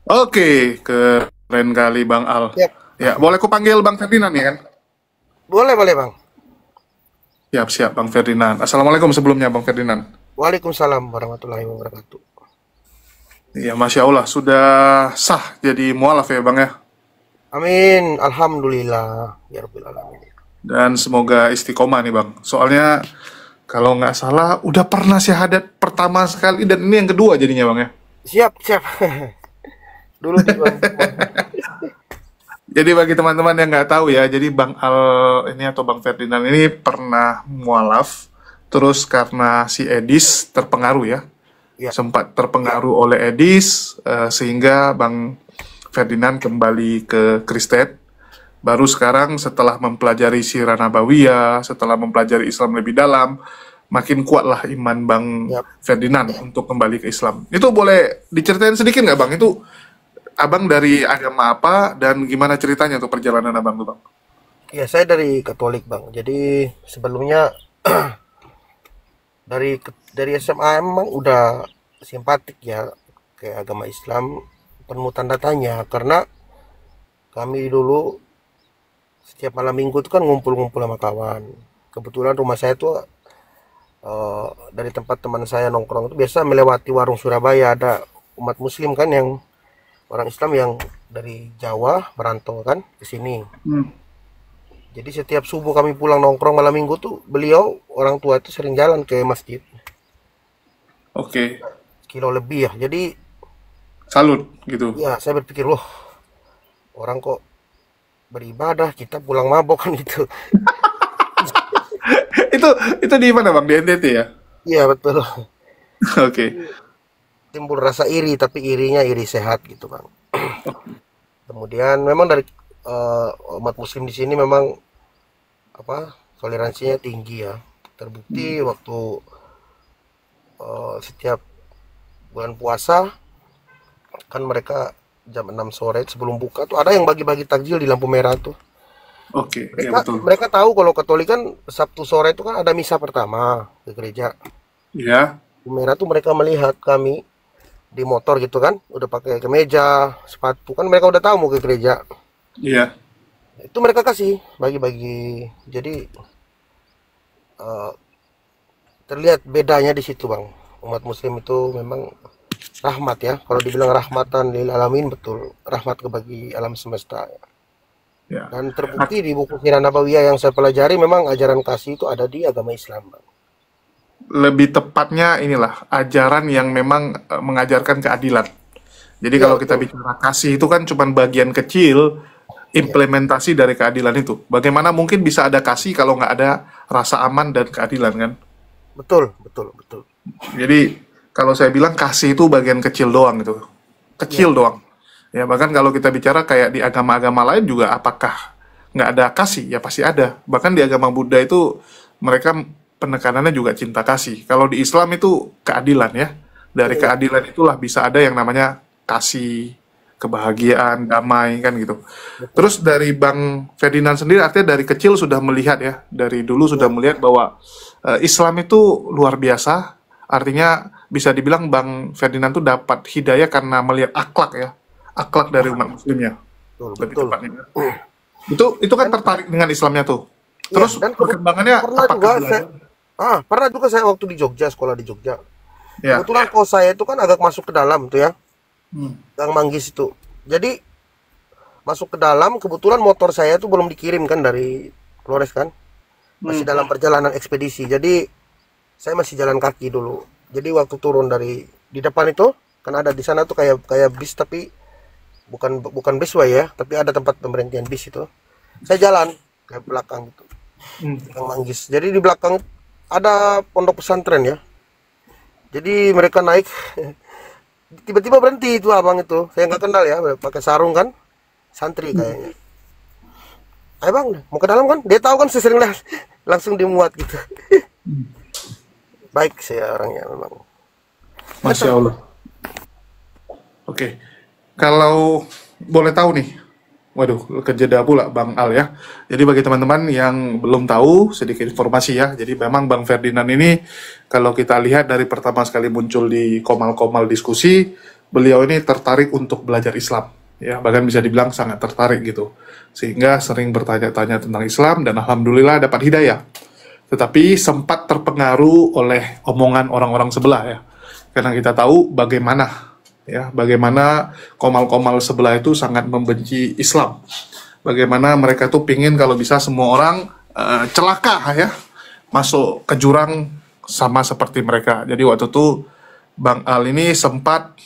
Oke, keren kali Bang Al. Ya, Ya, boleh ku panggil Bang Ferdinand ya kan? boleh boleh Bang. Siap, siap Bang Ferdinand. Assalamualaikum sebelumnya Bang Ferdinand. Waalaikumsalam warahmatullahi wabarakatuh. Ya, Masya Allah, sudah sah jadi mualaf ya Bang ya. Amin, alhamdulillah, ya rabbil alamin. Dan semoga istiqomah nih Bang. Soalnya kalau nggak salah udah pernah syahadat pertama sekali dan ini yang kedua jadinya Bang ya. Siap, siap. Dulu di Bang. Jadi bagi teman-teman yang nggak tahu ya, jadi Bang Al ini atau Bang Ferdinand ini pernah mualaf, terus karena si Edis terpengaruh ya, Ya, sempat terpengaruh oleh Edis sehingga Bang Ferdinand kembali ke Kristen. Baru sekarang setelah mempelajari sirah nabawiyah, setelah mempelajari Islam lebih dalam, makin kuatlah iman Bang ya. Ferdinand untuk kembali ke Islam. Itu boleh diceritain sedikit nggak Bang? Itu Abang dari agama apa dan gimana ceritanya tuh perjalanan Abang tuh Bang? Ya, saya dari Katolik, Bang. Jadi sebelumnya dari SMA emang udah simpatik ya ke agama Islam, penuh tanda tanya karena kami dulu setiap malam minggu itu kan ngumpul-ngumpul sama kawan. Kebetulan rumah saya tuh dari tempat teman saya nongkrong itu biasa melewati warung Surabaya, ada umat muslim kan yang orang Islam yang dari Jawa merantau kan ke sini. Hmm. Jadi setiap subuh kami pulang nongkrong malam minggu tuh beliau orang tua itu sering jalan ke masjid Oke, kilo lebih ya. Jadi salut gitu. ya saya berpikir loh, orang kok beribadah kita pulang mabok kan gitu. itu itu di mana Bang? Di NTT ya? Iya betul. Oke. Timbul rasa iri tapi irinya iri sehat gitu bang. Kemudian memang dari umat muslim di sini memang apa toleransinya tinggi ya. Terbukti waktu setiap bulan puasa kan mereka jam 6 sore sebelum buka tuh ada yang bagi-bagi takjil di lampu merah tuh. Oke, ya Mereka betul. mereka tahu kalau Katolik kan Sabtu sore itu kan ada misa pertama ke gereja. Ya, Lampu merah tuh mereka melihat kami di motor gitu kan, udah pakai kemeja, sepatu kan mereka udah tahu mau ke gereja. iya. Itu mereka kasih bagi-bagi. Jadi eh, terlihat bedanya di situ bang. Umat Muslim itu memang rahmat ya. Kalau dibilang rahmatan lil alamin betul, rahmat ke bagi alam semesta. Ya. Dan terbukti di buku Sirah Nabawiyah yang saya pelajari memang ajaran kasih itu ada di agama Islam bang. Lebih tepatnya inilah ajaran yang memang mengajarkan keadilan. Jadi Iya kalau kita betul. bicara kasih itu kan cuma bagian kecil Iya implementasi dari keadilan itu. Bagaimana mungkin bisa ada kasih kalau nggak ada rasa aman dan keadilan kan? betul betul betul. Jadi kalau saya bilang kasih itu bagian kecil doang gitu, Iya kecil doang. Ya bahkan kalau kita bicara kayak di agama-agama lain juga apakah nggak ada kasih? Ya pasti ada. Bahkan di agama Buddha itu mereka penekanannya juga cinta kasih. Kalau di Islam itu keadilan ya. Dari iya iya. keadilan itulah bisa ada yang namanya kasih, kebahagiaan, damai kan gitu. Betul. Terus dari Bang Ferdinand sendiri artinya dari kecil sudah melihat ya, dari dulu sudah Iya melihat bahwa Islam itu luar biasa. Artinya bisa dibilang Bang Ferdinand tuh dapat hidayah karena melihat akhlak ya, akhlak dari umat muslimnya betul lebih betul. tepatnya. Itu kan Dan tertarik dengan Islamnya tuh. iya Terus dan perkembangannya pernah apakah juga saya belajar? pernah juga saya waktu di Jogja sekolah di Jogja. Ya. Kebetulan kos saya itu kan agak masuk ke dalam tuh ya, Hmm. Gang Manggis itu. Jadi masuk ke dalam, kebetulan motor saya itu belum dikirim kan dari Flores kan, masih Hmm. dalam perjalanan ekspedisi. Jadi saya masih jalan kaki dulu. Jadi waktu turun dari di depan itu kan ada di sana tuh kayak kayak bis tapi bukan bukan busway ya, tapi ada tempat pemberhentian bis itu. Saya jalan ke belakang gitu, Hmm. Gang Manggis. Jadi di belakang ada pondok pesantren ya. Jadi mereka naik tiba-tiba berhenti itu abang itu. Saya nggak kenal ya, pakai sarung kan, santri kayaknya. Ayo bang, mau ke dalam kan? Dia tahu kan saya sering lah, langsung dimuat gitu. Baik saya orangnya memang. Masya Allah. Oke. Kalau boleh tahu nih, waduh, kejeda pula Bang Al ya. Jadi bagi teman-teman yang belum tahu, sedikit informasi ya. Jadi memang Bang Ferdinand ini, kalau kita lihat dari pertama sekali muncul di Komal-Komal diskusi, beliau ini tertarik untuk belajar Islam, ya bahkan bisa dibilang sangat tertarik gitu, sehingga sering bertanya-tanya tentang Islam dan alhamdulillah dapat hidayah. Tetapi sempat terpengaruh oleh omongan orang-orang sebelah ya, karena kita tahu bagaimana komal-komal sebelah itu sangat membenci Islam, bagaimana mereka tuh pingin kalau bisa semua orang celaka ya, masuk ke jurang sama seperti mereka. Jadi waktu itu Bang Al ini sempat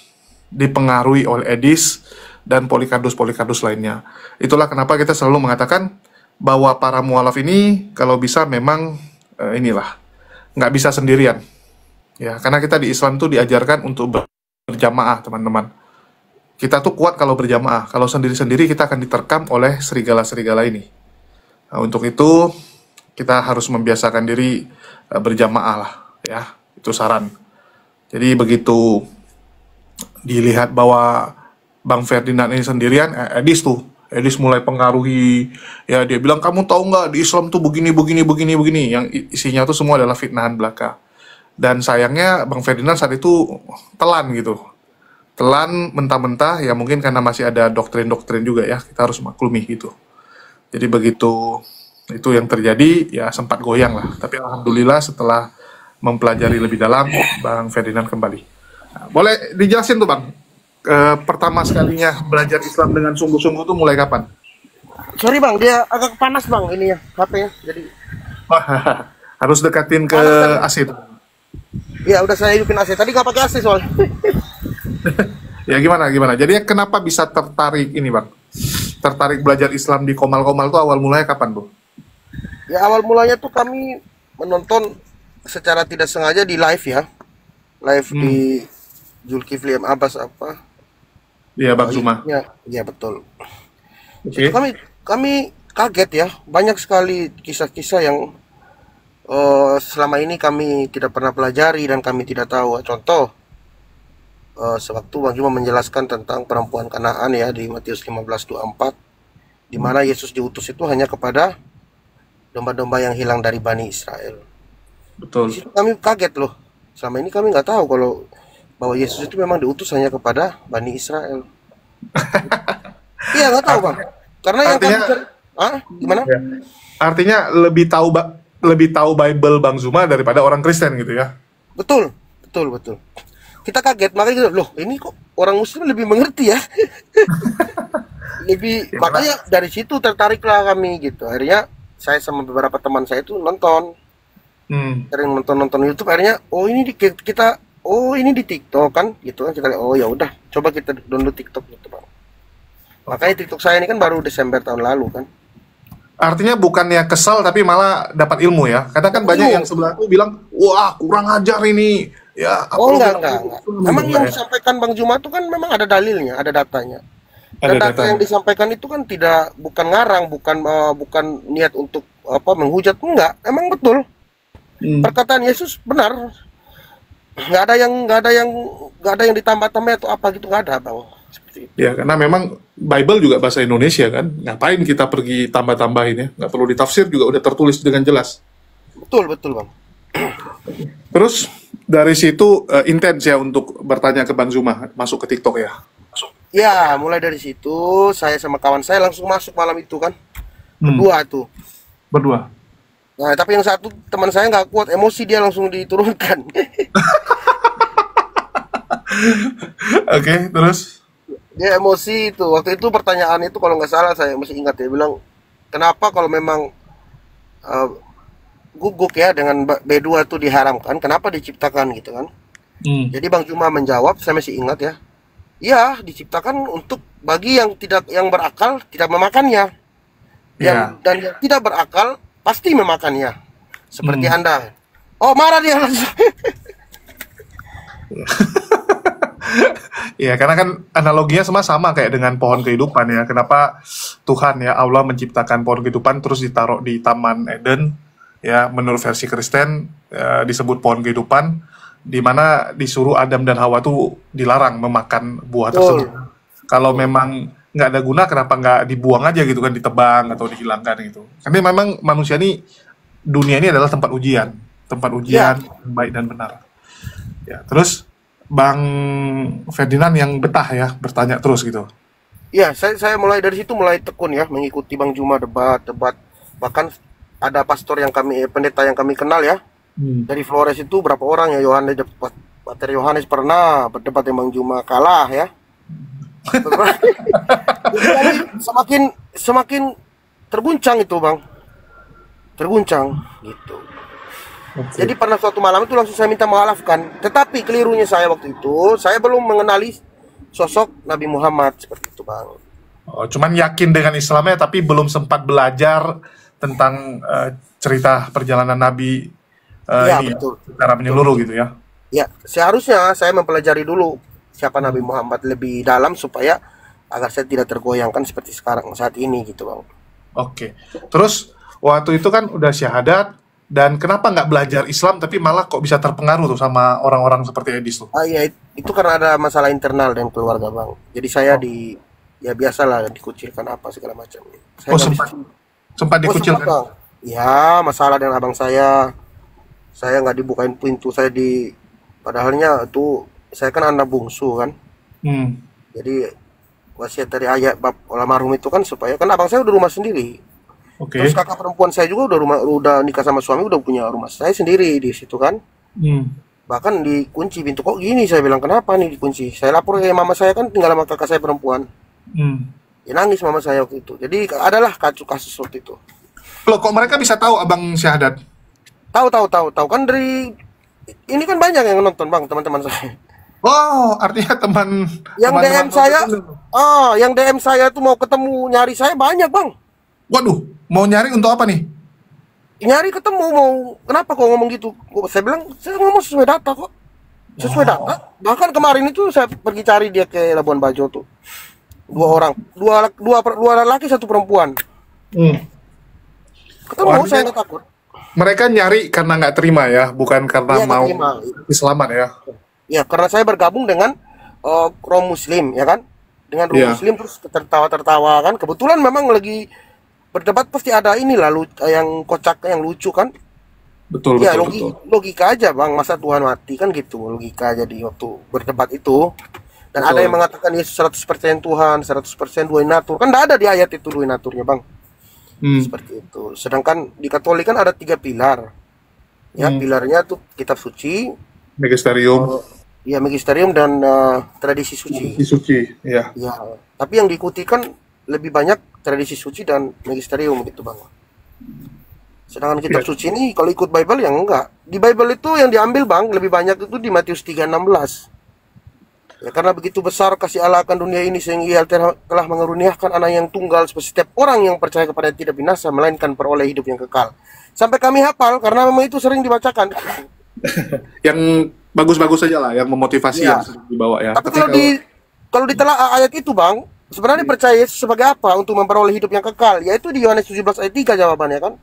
dipengaruhi oleh Edis dan Polikardus lainnya. Itulah kenapa kita selalu mengatakan bahwa para mualaf ini kalau bisa memang nggak bisa sendirian. Ya, karena kita di Islam tuh diajarkan untuk berjamaah, teman-teman. Kita tuh kuat kalau berjamaah. Kalau sendiri-sendiri kita akan diterkam oleh serigala-serigala ini. Nah, untuk itu kita harus membiasakan diri berjamaah lah, ya. Itu saran. Jadi begitu dilihat bahwa Bang Ferdinand ini sendirian, Edis mulai pengaruhi, ya dia bilang kamu tahu nggak di Islam tuh begini, yang isinya tuh semua adalah fitnahan belaka. Dan sayangnya Bang Ferdinand saat itu telan gitu, telan mentah-mentah, ya mungkin karena masih ada doktrin-doktrin juga ya, kita harus maklumi gitu. Jadi begitu itu yang terjadi, ya sempat goyang lah. Tapi alhamdulillah setelah mempelajari lebih dalam, Bang Ferdinand kembali. Nah, boleh dijelasin tuh Bang, pertama sekalinya belajar Islam dengan sungguh-sungguh tuh mulai kapan? Sorry bang, dia agak panas bang ini ya HP-nya. Jadi harus dekatin ke AC tuh. ya udah saya hidupin AC. Tadi nggak pakai AC soalnya. Ya gimana? Jadi kenapa bisa tertarik ini Bang? Tertarik belajar Islam di Komal-Komal tuh awal mulanya kapan tuh? Ya awal mulanya tuh kami menonton secara tidak sengaja di live ya. Live di Zulkifli M. Abbas apa? Iya Bang Zuma. Ya betul. Oke. Kami kaget ya, banyak sekali kisah-kisah yang selama ini kami tidak pernah pelajari dan kami tidak tahu. Contoh, sewaktu Bang Juma menjelaskan tentang perempuan Kanaan ya di Matius 15:24, di mana Yesus diutus itu hanya kepada domba-domba yang hilang dari Bani Israel. Betul. Di situ kami kaget loh. Selama ini kami nggak tahu kalau bahwa Yesus itu memang diutus hanya kepada Bani Israel. Iya nggak tahu bang. Karena yang kami gimana? Ya. Artinya lebih tahu Bible Bang Zuma daripada orang Kristen gitu ya? Betul. Kita kaget, makanya gitu, loh ini kok orang Muslim lebih mengerti ya. Makanya dari situ tertariklah kami gitu. Akhirnya saya sama beberapa teman saya itu nonton, sering nonton YouTube. Akhirnya ini di TikTok kan gitu kan, kita lihat oh ya udah coba kita download TikTok gitu bang. Makanya TikTok saya ini kan baru Desember tahun lalu kan. Artinya bukannya kesal tapi malah dapat ilmu ya. Kadang kan banyak yang sebelah tuh bilang wah kurang ajar ini ya. Enggak. Memang yang disampaikan Bang Juma itu kan memang ada dalilnya, ada datanya. Dan data yang disampaikan itu kan bukan ngarang, bukan niat untuk menghujat, enggak. Emang betul. Perkataan Yesus benar. Nggak ada yang ditambah-tambah atau apa gitu, nggak ada bang. Seperti itu. Ya karena memang Bible juga bahasa Indonesia kan, ngapain kita pergi tambah-tambahin ya, nggak perlu ditafsir juga udah tertulis dengan jelas. Betul bang. Terus dari situ intens ya untuk bertanya ke Bang Zuma, masuk ke TikTok ya? Ya mulai dari situ saya sama kawan saya langsung masuk malam itu kan, berdua. Nah, tapi yang satu teman saya nggak kuat emosi, dia langsung diturunkan. Oke, terus? Dia emosi itu. Waktu itu pertanyaan itu kalau nggak salah saya masih ingat, dia bilang, kenapa kalau memang guguk ya dengan B2 itu diharamkan, kenapa diciptakan gitu kan? Jadi Bang Juma menjawab, saya masih ingat ya. Ya, diciptakan untuk bagi yang berakal tidak memakannya. Dan yang tidak berakal pasti memakannya. Seperti Anda. Oh, marah dia langsung. Ya, karena kan analoginya sama kayak dengan pohon kehidupan ya. Kenapa Tuhan ya Allah menciptakan pohon kehidupan terus ditaruh di Taman Eden ya, menurut versi Kristen disebut pohon kehidupan, di mana disuruh Adam dan Hawa tuh dilarang memakan buah tersebut. Kalau memang nggak ada guna, kenapa nggak dibuang aja gitu kan, ditebang atau dihilangkan gitu. Karena memang manusia ini, dunia ini adalah tempat ujian baik dan benar. Ya, terus Bang Ferdinand yang betah ya bertanya terus gitu. Iya, saya mulai dari situ mulai tekun ya mengikuti Bang Juma debat. Bahkan ada pastor yang pendeta yang kami kenal ya. Dari Flores itu berapa orang ya, Pater Yohanes pernah berdebat dengan Bang Juma, kalah ya. Jadi semakin terguncang itu Bang. Terguncang gitu. Oke. Jadi pada suatu malam itu langsung saya minta maafkan. Tetapi kelirunya saya waktu itu, saya belum mengenali sosok Nabi Muhammad seperti itu Bang. Oh, cuman yakin dengan Islamnya tapi belum sempat belajar tentang cerita perjalanan Nabi Iya ini betul. secara menyeluruh gitu ya. Ya, seharusnya saya mempelajari dulu siapa Nabi Muhammad lebih dalam supaya agar saya tidak tergoyangkan seperti sekarang saat ini gitu Bang. Oke. Terus waktu itu kan udah syahadat dan kenapa nggak belajar Islam tapi malah kok bisa terpengaruh tuh sama orang-orang seperti Edis tuh? Iya itu karena ada masalah internal dan keluarga Bang. Jadi saya ya biasalah dikucilkan apa segala macam. Saya Oh nggak sempat bisa. sempat Oh sempat dikucilkan. Bang. Ya masalah dengan abang saya nggak dibukain pintu, padahalnya tuh saya kan anak bungsu kan. Hmm. Jadi wasiat dari ayah bab almarhum itu kan supaya kan abang saya udah rumah sendiri. Terus Oke. kakak perempuan saya juga udah nikah sama suami, udah punya rumah saya sendiri di situ kan. Hmm. Bahkan dikunci pintu, kok gini, saya bilang kenapa nih dikunci. Saya lapor ke mama saya, kan tinggal sama kakak saya perempuan. Hmm. Ya nangis mama saya waktu itu. Jadi adalah kasus waktu itu. Loh, kok mereka bisa tahu abang syahadat? Tahu kan dari ini kan banyak yang nonton Bang, teman-teman saya. Oh, artinya Yang teman-teman DM saya, itu. yang DM saya tuh mau ketemu nyari saya banyak Bang. Waduh, mau nyari untuk apa nih? Nyari ketemu mau, kenapa kok ngomong gitu? Saya bilang saya ngomong sesuai data kok. Sesuai data. Bahkan kemarin itu saya pergi cari dia ke Labuan Bajo tuh. Dua orang, dua laki satu perempuan. Hmm. Ketemu Oh, saya artinya nggak takut. mereka nyari karena nggak terima ya, bukan karena Iya nggak mau terima. Islaman ya. Ya karena saya bergabung dengan Rom Muslim ya kan. Dengan Rom Iya, Muslim terus tertawa-tertawa kan. Kebetulan memang lagi berdebat pasti ada ini lalu yang kocak yang lucu kan. betul Ya betul betul. logika aja Bang, masa Tuhan mati kan gitu. Logika aja di waktu berdebat itu. Dan ada yang Betul. mengatakan Yesus 100% Tuhan, 100% duinatur. Kan enggak ada di ayat itu duinaturnya Bang. Hmm. Seperti itu. Sedangkan di Katolik kan ada 3 pilar. Ya, Hmm. pilarnya tuh kitab suci, Magisterium, ya magisterium dan tradisi suci. isi suci, ya. Ya, tapi yang diikuti kan lebih banyak tradisi suci dan magisterium gitu Bang. Sedangkan kitab Ya. suci ini kalau ikut Bible yang enggak. Di Bible itu yang diambil Bang lebih banyak itu di Matius 3:16. Ya karena begitu besar kasih Allah akan dunia ini sehingga Ia telah mengaruniakan anak yang tunggal supaya setiap orang yang percaya kepada tidak binasa melainkan peroleh hidup yang kekal. Sampai kami hafal karena memang itu sering dibacakan. Yang bagus-bagus aja lah, yang memotivasi Ya. yang sering dibawa ya. Tapi Tapi kalau ditelaah ayat itu Bang, sebenarnya percaya Yesus sebagai apa untuk memperoleh hidup yang kekal? Yaitu di Yohanes 17 ayat 3 jawabannya kan.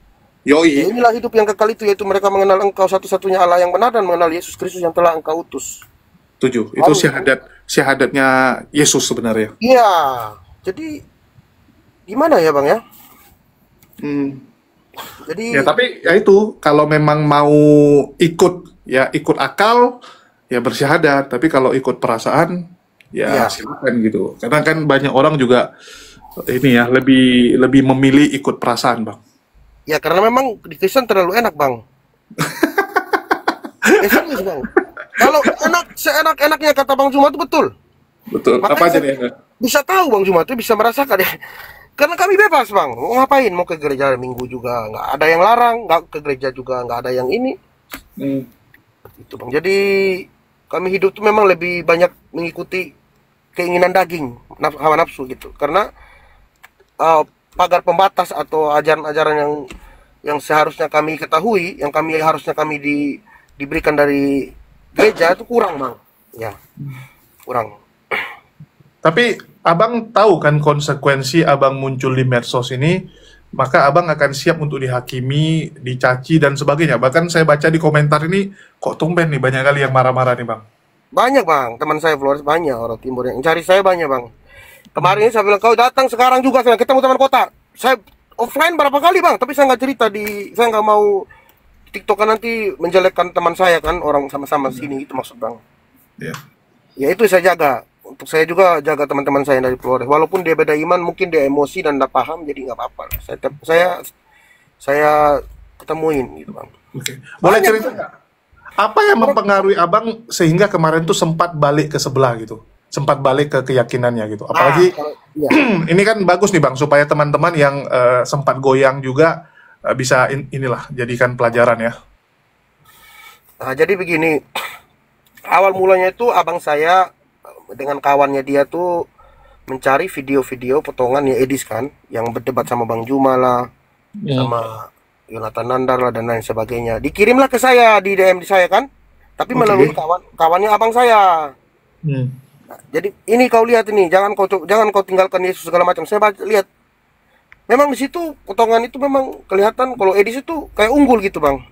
Ya yoi, inilah hidup yang kekal itu, yaitu mereka mengenal Engkau satu-satunya Allah yang benar dan mengenal Yesus Kristus yang telah Engkau utus. 7. Itu Wow. syahadatnya Yesus sebenarnya. Iya. Jadi gimana ya Bang ya? Hmm. Jadi Ya tapi ya itu kalau memang mau ikut akal ya bersyahadat, tapi kalau ikut perasaan ya ya, silakan gitu. Karena kan banyak orang juga ini ya lebih memilih ikut perasaan, Bang. ya karena memang di Kristen terlalu enak Bang. Serius Bang. Kalau seenak-enaknya kata Bang Juma itu betul. Betul. Apa Makanya aja saya nih? bisa tahu Bang Juma itu bisa merasakan ya. Karena kami bebas Bang. Mau ngapain? Mau ke gereja minggu juga nggak ada yang larang, nggak ke gereja juga nggak ada yang ini. Hmm. Itu Bang. Jadi kami hidup tuh memang lebih banyak mengikuti keinginan daging, hawa nafsu gitu. Karena pagar pembatas atau ajaran-ajaran yang seharusnya kami ketahui, yang harusnya kami diberikan dari gereja itu kurang Bang. Ya, kurang. Tapi abang tahu kan konsekuensi abang muncul di medsos ini, maka abang akan siap untuk dihakimi, dicaci dan sebagainya. Bahkan saya baca di komentar ini, kok tumben nih banyak kali yang marah-marah nih bang. Banyak Bang, teman saya Flores banyak orang timur yang cari saya banyak Bang. Kemarin ini saya bilang kau datang sekarang juga, saya ketemu teman kota. Saya offline berapa kali Bang, tapi saya nggak cerita saya nggak mau TikTokan nanti menjelekkan teman saya kan, orang sama-sama sini itu maksud Bang. Ya. Ya itu saya jaga. Untuk saya juga jaga teman-teman saya dari Flores. Walaupun dia beda iman, mungkin dia emosi dan tidak paham, jadi nggak apa-apa. Saya ketemuin gitu bang. Oke. Boleh Banyak cerita nggak? Apa yang mempengaruhi abang sehingga kemarin tuh sempat balik ke sebelah gitu? Sempat balik ke keyakinannya gitu. Apalagi Ya. ini kan bagus nih bang, supaya teman-teman yang sempat goyang juga bisa inilah jadikan pelajaran ya. Nah, jadi begini, awal mulanya itu abang saya dengan kawannya dia tuh mencari video-video potongan ya edis kan, yang berdebat sama Bang Juma lah, sama Yonatan Nandar lah dan lain sebagainya. Dikirimlah ke saya di DM di saya kan, tapi Oke. melalui kawannya abang saya. Hmm. Nah, jadi ini kau lihat ini, jangan kau tinggalkan Yesus segala macam. Saya lihat, memang di situ potongan itu memang kelihatan kalau edis itu kayak unggul gitu bang.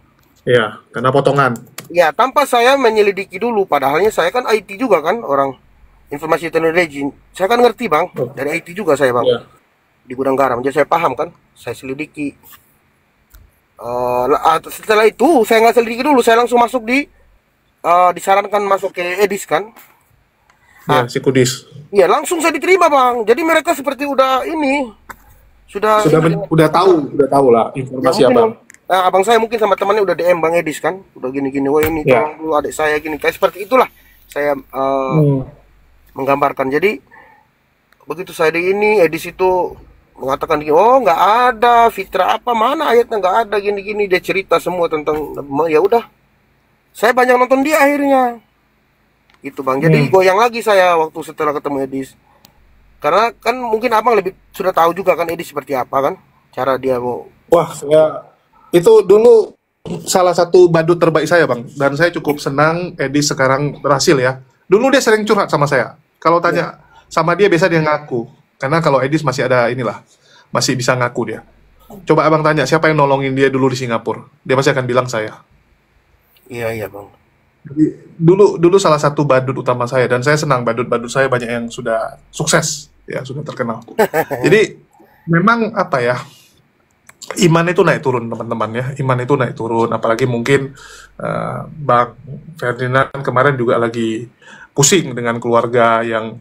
Iya, karena potongan. Ya, tanpa saya menyelidiki dulu, padahalnya saya kan IT juga kan, orang informasi teknologi. Saya kan ngerti bang, dari IT juga saya bang, Iya. di gudang garam. Jadi saya paham kan, saya selidiki. Setelah itu saya nggak selidiki dulu, saya langsung masuk disarankan masuk ke Edis kan. Ya, si Kudis. Iya, langsung saya diterima bang. Jadi mereka seperti udah ini, sudah Udah tahu lah ya, informasi mungkin, abang. abang saya mungkin sama temannya udah DM bang Edis kan, udah gini-gini, wah ini Ya. tolong dulu adik saya gini, kayak seperti itulah saya menggambarkan. Jadi begitu saya di ini Edis itu mengatakan gini, oh nggak ada fitrah apa, mana ayatnya nggak ada, gini-gini, dia cerita semua tentang, ya udah saya banyak nonton dia akhirnya itu bang. Jadi goyang lagi saya waktu setelah ketemu Edis, karena kan mungkin abang lebih sudah tahu juga kan Edis seperti apa kan cara dia mau. Wah, itu dulu salah satu badut terbaik saya bang, dan saya cukup senang Edi sekarang berhasil ya. Dulu dia sering curhat sama saya. Kalau tanya sama dia biasa dia ngaku, karena kalau Edis masih ada inilah, masih bisa ngaku dia. Coba abang tanya siapa yang nolongin dia dulu di Singapura, dia pasti akan bilang saya. Iya bang. Jadi, dulu salah satu badut utama saya, dan saya senang badut-badut saya banyak yang sudah sukses ya, sudah terkenal. Jadi memang apa ya, iman itu naik turun teman-teman ya, iman itu naik turun. Apalagi mungkin Bang Ferdinand kemarin juga lagi pusing dengan keluarga yang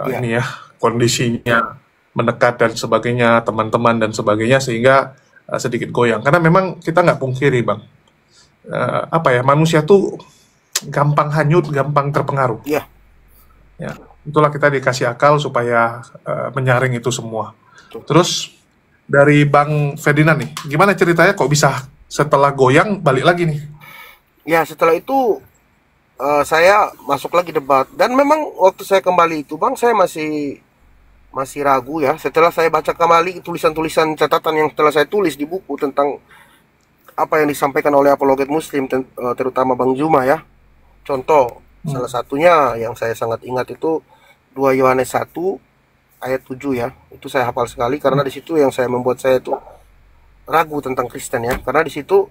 ini ya, kondisinya mendekat dan sebagainya, teman-teman dan sebagainya, sehingga sedikit goyang. Karena memang kita nggak pungkiri bang, apa ya, manusia tuh gampang hanyut, gampang terpengaruh. Iya. Ya, itulah kita dikasih akal supaya menyaring itu semua. Terus dari Bang Ferdinand nih, gimana ceritanya kok bisa setelah goyang balik lagi nih? Ya setelah itu saya masuk lagi debat, dan memang waktu saya kembali itu bang, saya masih ragu ya. Setelah saya baca kembali tulisan-tulisan catatan yang telah saya tulis di buku tentang apa yang disampaikan oleh apologet Muslim, terutama Bang Juma ya. Contoh, salah satunya yang saya sangat ingat itu 2 Yohanes 1 ayat 7 ya. Itu saya hafal sekali, karena di situ yang saya membuat saya itu ragu tentang Kristen ya. Karena di situ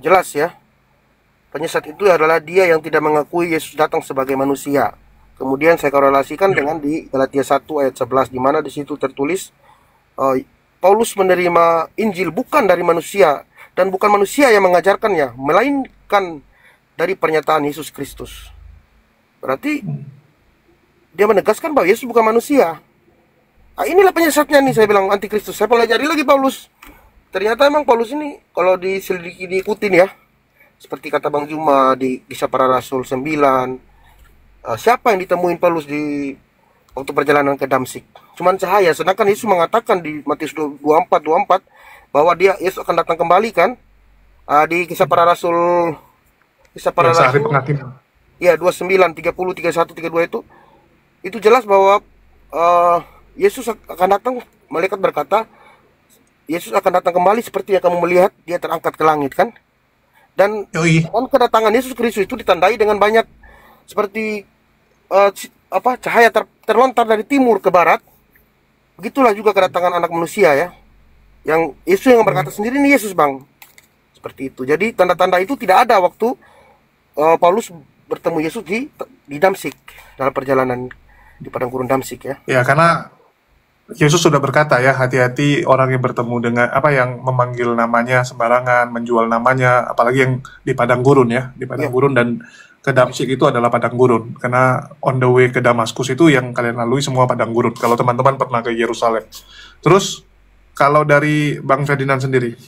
jelas ya, penyesat itu adalah dia yang tidak mengakui Yesus datang sebagai manusia. Kemudian saya korelasikan dengan di Galatia 1 ayat 11, di mana di situ tertulis Paulus menerima Injil bukan dari manusia, dan bukan manusia yang mengajarkannya, melainkan dari pernyataan Yesus Kristus. Berarti dia menegaskan bahwa Yesus bukan manusia. Nah, inilah penyesatnya nih, saya bilang antikristus. Saya pelajari lagi Paulus. Ternyata emang Paulus ini kalau diselidiki, diikutin ya, seperti kata Bang Juma di Kisah Para Rasul 9, siapa yang ditemuin Paulus di waktu perjalanan ke Damsik? Cuman cahaya. Sedangkan Yesus mengatakan di Matius 24 bahwa Yesus akan datang kembali kan. Di Kisah Para Rasul Sehari penghakiman. ya 29, 30, 31, 32 itu jelas bahwa Yesus akan datang. Malaikat berkata Yesus akan datang kembali seperti yang kamu melihat dia terangkat ke langit kan. Dan kedatangan Yesus Kristus itu ditandai dengan banyak seperti cahaya terlontar dari timur ke barat. Begitulah juga kedatangan Anak Manusia ya, yang Yesus yang berkata sendiri, ini Yesus bang, seperti itu. Jadi tanda-tanda itu tidak ada waktu Paulus bertemu Yesus di Damsik, dalam perjalanan di padang gurun Damsik ya. Ya, karena Yesus sudah berkata ya, hati-hati orang yang bertemu dengan yang memanggil namanya sembarangan, menjual namanya, apalagi yang di padang gurun ya, di padang gurun, dan ke Damsyik itu adalah padang gurun, karena on the way ke Damaskus itu yang kalian lalui semua padang gurun. Kalau teman-teman pernah ke Yerusalem. Terus kalau dari Bang Ferdinand sendiri,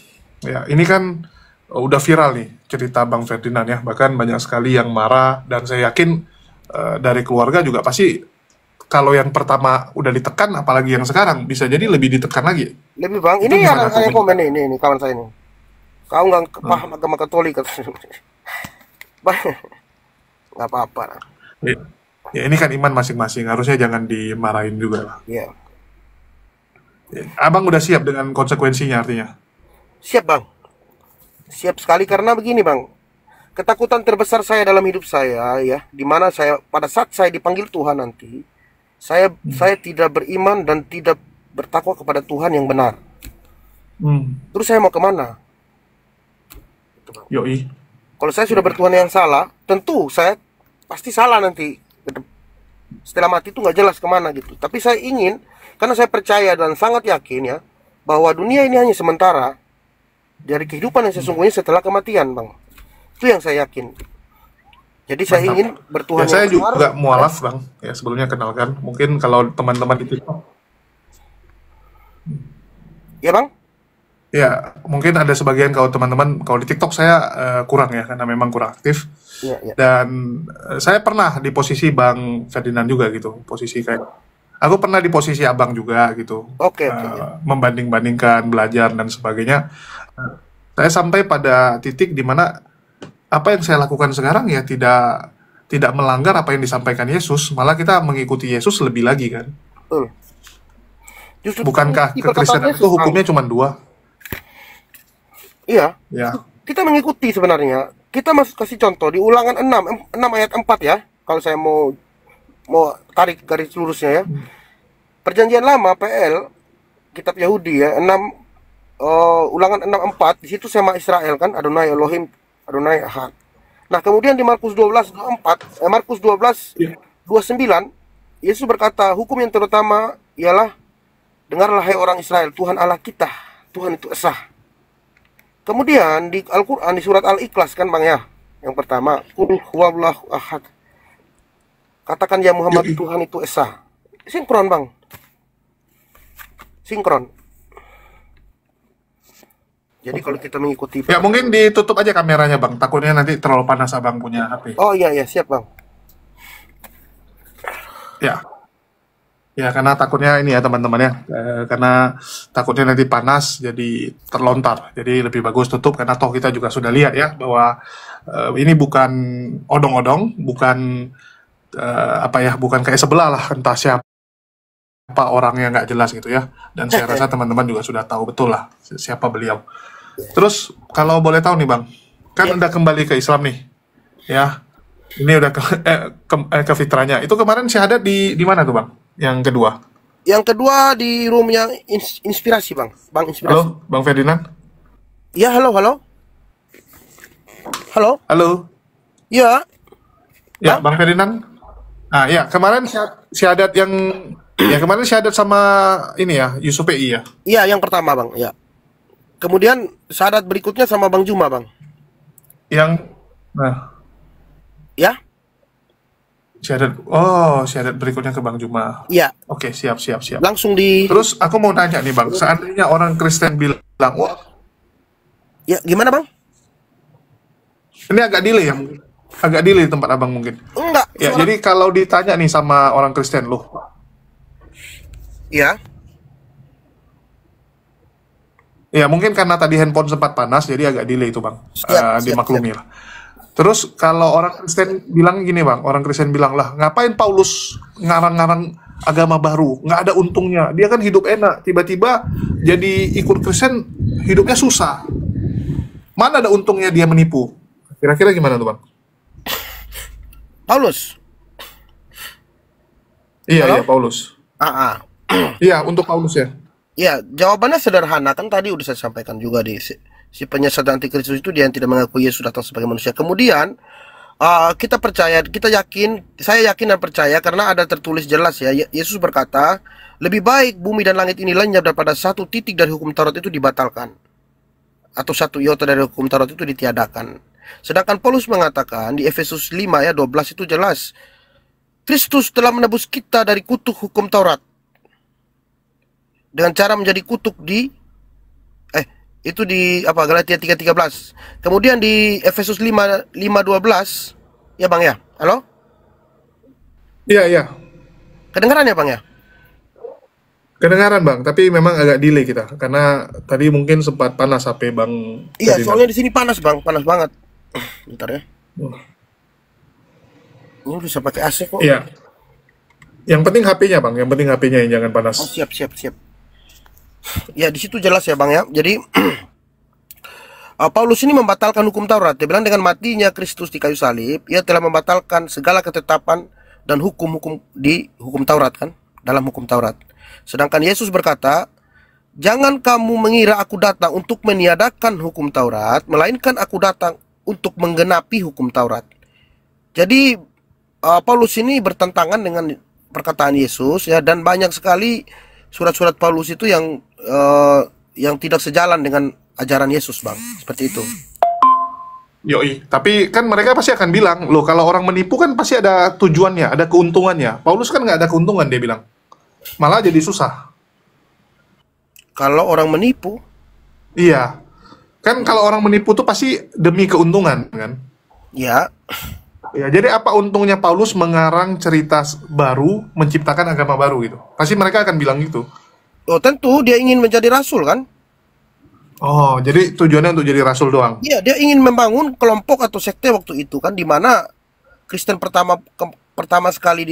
ya ini kan udah viral nih cerita Bang Ferdinand ya, bahkan banyak sekali yang marah dan saya yakin dari keluarga juga pasti kalau yang pertama udah ditekan, apalagi yang sekarang bisa jadi lebih ditekan lagi. Lebih bang, Itu ini gimana ada yang tuh? komen ini kawan saya ini. Kau nggak paham agama Katolik katanya. Bang, nggak apa-apa lah. Ya, ya ini kan iman masing-masing, harusnya jangan dimarahin juga lah. Ya, Ya, Abang udah siap dengan konsekuensinya artinya. siap bang, siap sekali karena begini bang. Ketakutan terbesar saya dalam hidup saya ya, dimana saya pada saat saya dipanggil Tuhan nanti, saya tidak beriman dan tidak bertakwa kepada Tuhan yang benar. Hmm. Terus saya mau kemana? Gitu, Bang. Yoi. Kalau saya sudah bertuhan yang salah, tentu saya pasti salah nanti. Setelah mati itu nggak jelas kemana gitu. Tapi saya ingin, karena saya percaya dan sangat yakin ya, bahwa dunia ini hanya sementara. Dari kehidupan yang sesungguhnya setelah kematian, bang. Itu yang saya yakin. Jadi saya Mantap. ingin bertuhan Ya saya yang benar. juga mualaf bang. Ya sebelumnya kenalkan. Mungkin kalau teman-teman di TikTok, Ya bang? ya mungkin ada sebagian kalau teman-teman kalau di TikTok saya kurang ya karena memang kurang aktif. Ya, ya. Dan saya pernah di posisi Bang Ferdinand juga gitu. Posisi kayak aku pernah di posisi abang juga gitu. Oke, oke. Ya. Membanding-bandingkan belajar dan sebagainya. Saya sampai pada titik di mana apa yang saya lakukan sekarang ya tidak melanggar apa yang disampaikan Yesus, malah kita mengikuti Yesus lebih lagi kan. Betul. Justru Bukankah itu perkataan kekristenan Yesus, itu Bang. hukumnya cuma dua? Iya. Ya. Kita mengikuti sebenarnya. Kita masuk kasih contoh di Ulangan 6 ayat 4 ya. Kalau saya mau tarik garis lurusnya ya. Perjanjian Lama PL kitab Yahudi ya 6 Ulangan 6:4 di situ Sema Israel kan Adonai Elohim Adonai Ahad. Nah, kemudian di Markus 12:24 Markus 12:29 Yesus berkata, hukum yang terutama ialah dengarlah hai orang Israel, Tuhan Allah kita, Tuhan itu esa. Kemudian di Al-Quran, di surat Al-Ikhlas kan bang ya, yang pertama, Qul huwallahu ahad. Katakan ya Muhammad, Tuhan itu esa. Sinkron bang. Sinkron. Jadi kalau kita mengikuti... Ya mungkin ditutup aja kameranya bang, takutnya nanti terlalu panas abang punya HP. Oh iya, siap bang. Ya. Ya karena takutnya ini ya teman-teman ya, karena takutnya nanti panas jadi terlontar. Jadi lebih bagus tutup karena toh kita juga sudah lihat ya bahwa ini bukan odong-odong, bukan bukan kayak sebelah lah entah siapa orang yang nggak jelas gitu ya. Dan saya rasa teman-teman juga sudah tahu betul lah siapa beliau. Terus kalau boleh tahu nih bang, kan udah kembali ke Islam nih, ya. Ini udah ke fitrahnya. Itu kemarin syahadat di mana tuh bang? Yang kedua. Yang kedua di roomnya inspirasi bang. Bang inspirasi. Halo, Bang Ferdinand. Ya halo. Halo. Ya. Ya, Bang Ferdinand. Ah, ya kemarin syahadat kemarin syahadat sama ini ya Yusuf PI ya. Iya yang pertama bang. Ya. Kemudian syahadat berikutnya sama Bang Juma bang. Ya. Syahadat berikutnya ke Bang Juma. Iya. Oke, siap. Langsung di. Terus aku mau nanya nih Bang, seandainya orang Kristen bilang, wah, Ya gimana bang? ini agak delay ya mungkin. Agak delay tempat Abang mungkin. Enggak. Ya, jadi kalau ditanya nih sama orang Kristen, loh, Ya. ya mungkin karena tadi handphone sempat panas, jadi agak delay itu Bang. Siap, Dimaklumi lah. Terus kalau orang Kristen bilang gini Bang, orang Kristen bilang lah, ngapain Paulus ngarang-ngarang agama baru? Nggak ada untungnya. Dia kan hidup enak, tiba-tiba jadi ikut Kristen, hidupnya susah. Mana ada untungnya dia menipu? Kira-kira gimana tuh Bang? Paulus. Iya, Paulus. Iya, untuk Paulus ya. Ya, jawabannya sederhana kan tadi udah saya sampaikan juga di si penyesat antikristus itu dia yang tidak mengakui Yesus datang sebagai manusia. Kemudian kita percaya, saya yakin dan percaya karena ada tertulis jelas ya. Yesus berkata, lebih baik bumi dan langit ini lenyap daripada satu titik dari hukum Taurat itu dibatalkan atau satu iota dari hukum Taurat itu ditiadakan. Sedangkan Paulus mengatakan di Efesus 5 ayat 12 itu jelas, Kristus telah menebus kita dari kutuk hukum Taurat dengan cara menjadi kutuk di itu di apa, Galatia 3:13. Kemudian di Efesus 5:12 ya Bang ya. Halo? Iya, iya. Kedengaran ya Bang ya? Kedengaran Bang, tapi memang agak delay kita karena tadi mungkin sempat panas HP Bang Iya, Ferdinand. soalnya di sini panas Bang, panas banget. Bentar ya. Oh, Ini bisa pakai AC kok. iya. Yang penting HP-nya Bang, yang penting HP-nya yang jangan panas. Oh, siap. Ya, di situ jelas ya Bang ya. Jadi Paulus ini membatalkan hukum Taurat. Dia bilang dengan matinya Kristus di kayu salib, ia telah membatalkan segala ketetapan dan hukum-hukum di hukum Taurat kan, dalam hukum Taurat. Sedangkan Yesus berkata, "Jangan kamu mengira aku datang untuk meniadakan hukum Taurat, melainkan aku datang untuk menggenapi hukum Taurat." Jadi Paulus ini bertentangan dengan perkataan Yesus ya, dan banyak sekali surat-surat Paulus itu yang tidak sejalan dengan ajaran Yesus, Bang. Seperti itu. Yoi, tapi kan mereka pasti akan bilang, loh kalau orang menipu kan pasti ada tujuannya, ada keuntungannya. Paulus kan nggak ada keuntungan, dia bilang. Malah jadi susah. Kalau orang menipu, Iya, kan kalau orang menipu tuh pasti demi keuntungan, kan? ya, Ya, jadi apa untungnya Paulus mengarang cerita baru, menciptakan agama baru gitu? Pasti mereka akan bilang gitu. oh tentu dia ingin menjadi rasul kan? Oh, jadi tujuannya untuk jadi rasul doang. Iya, dia ingin membangun kelompok atau sekte waktu itu kan, di mana Kristen pertama sekali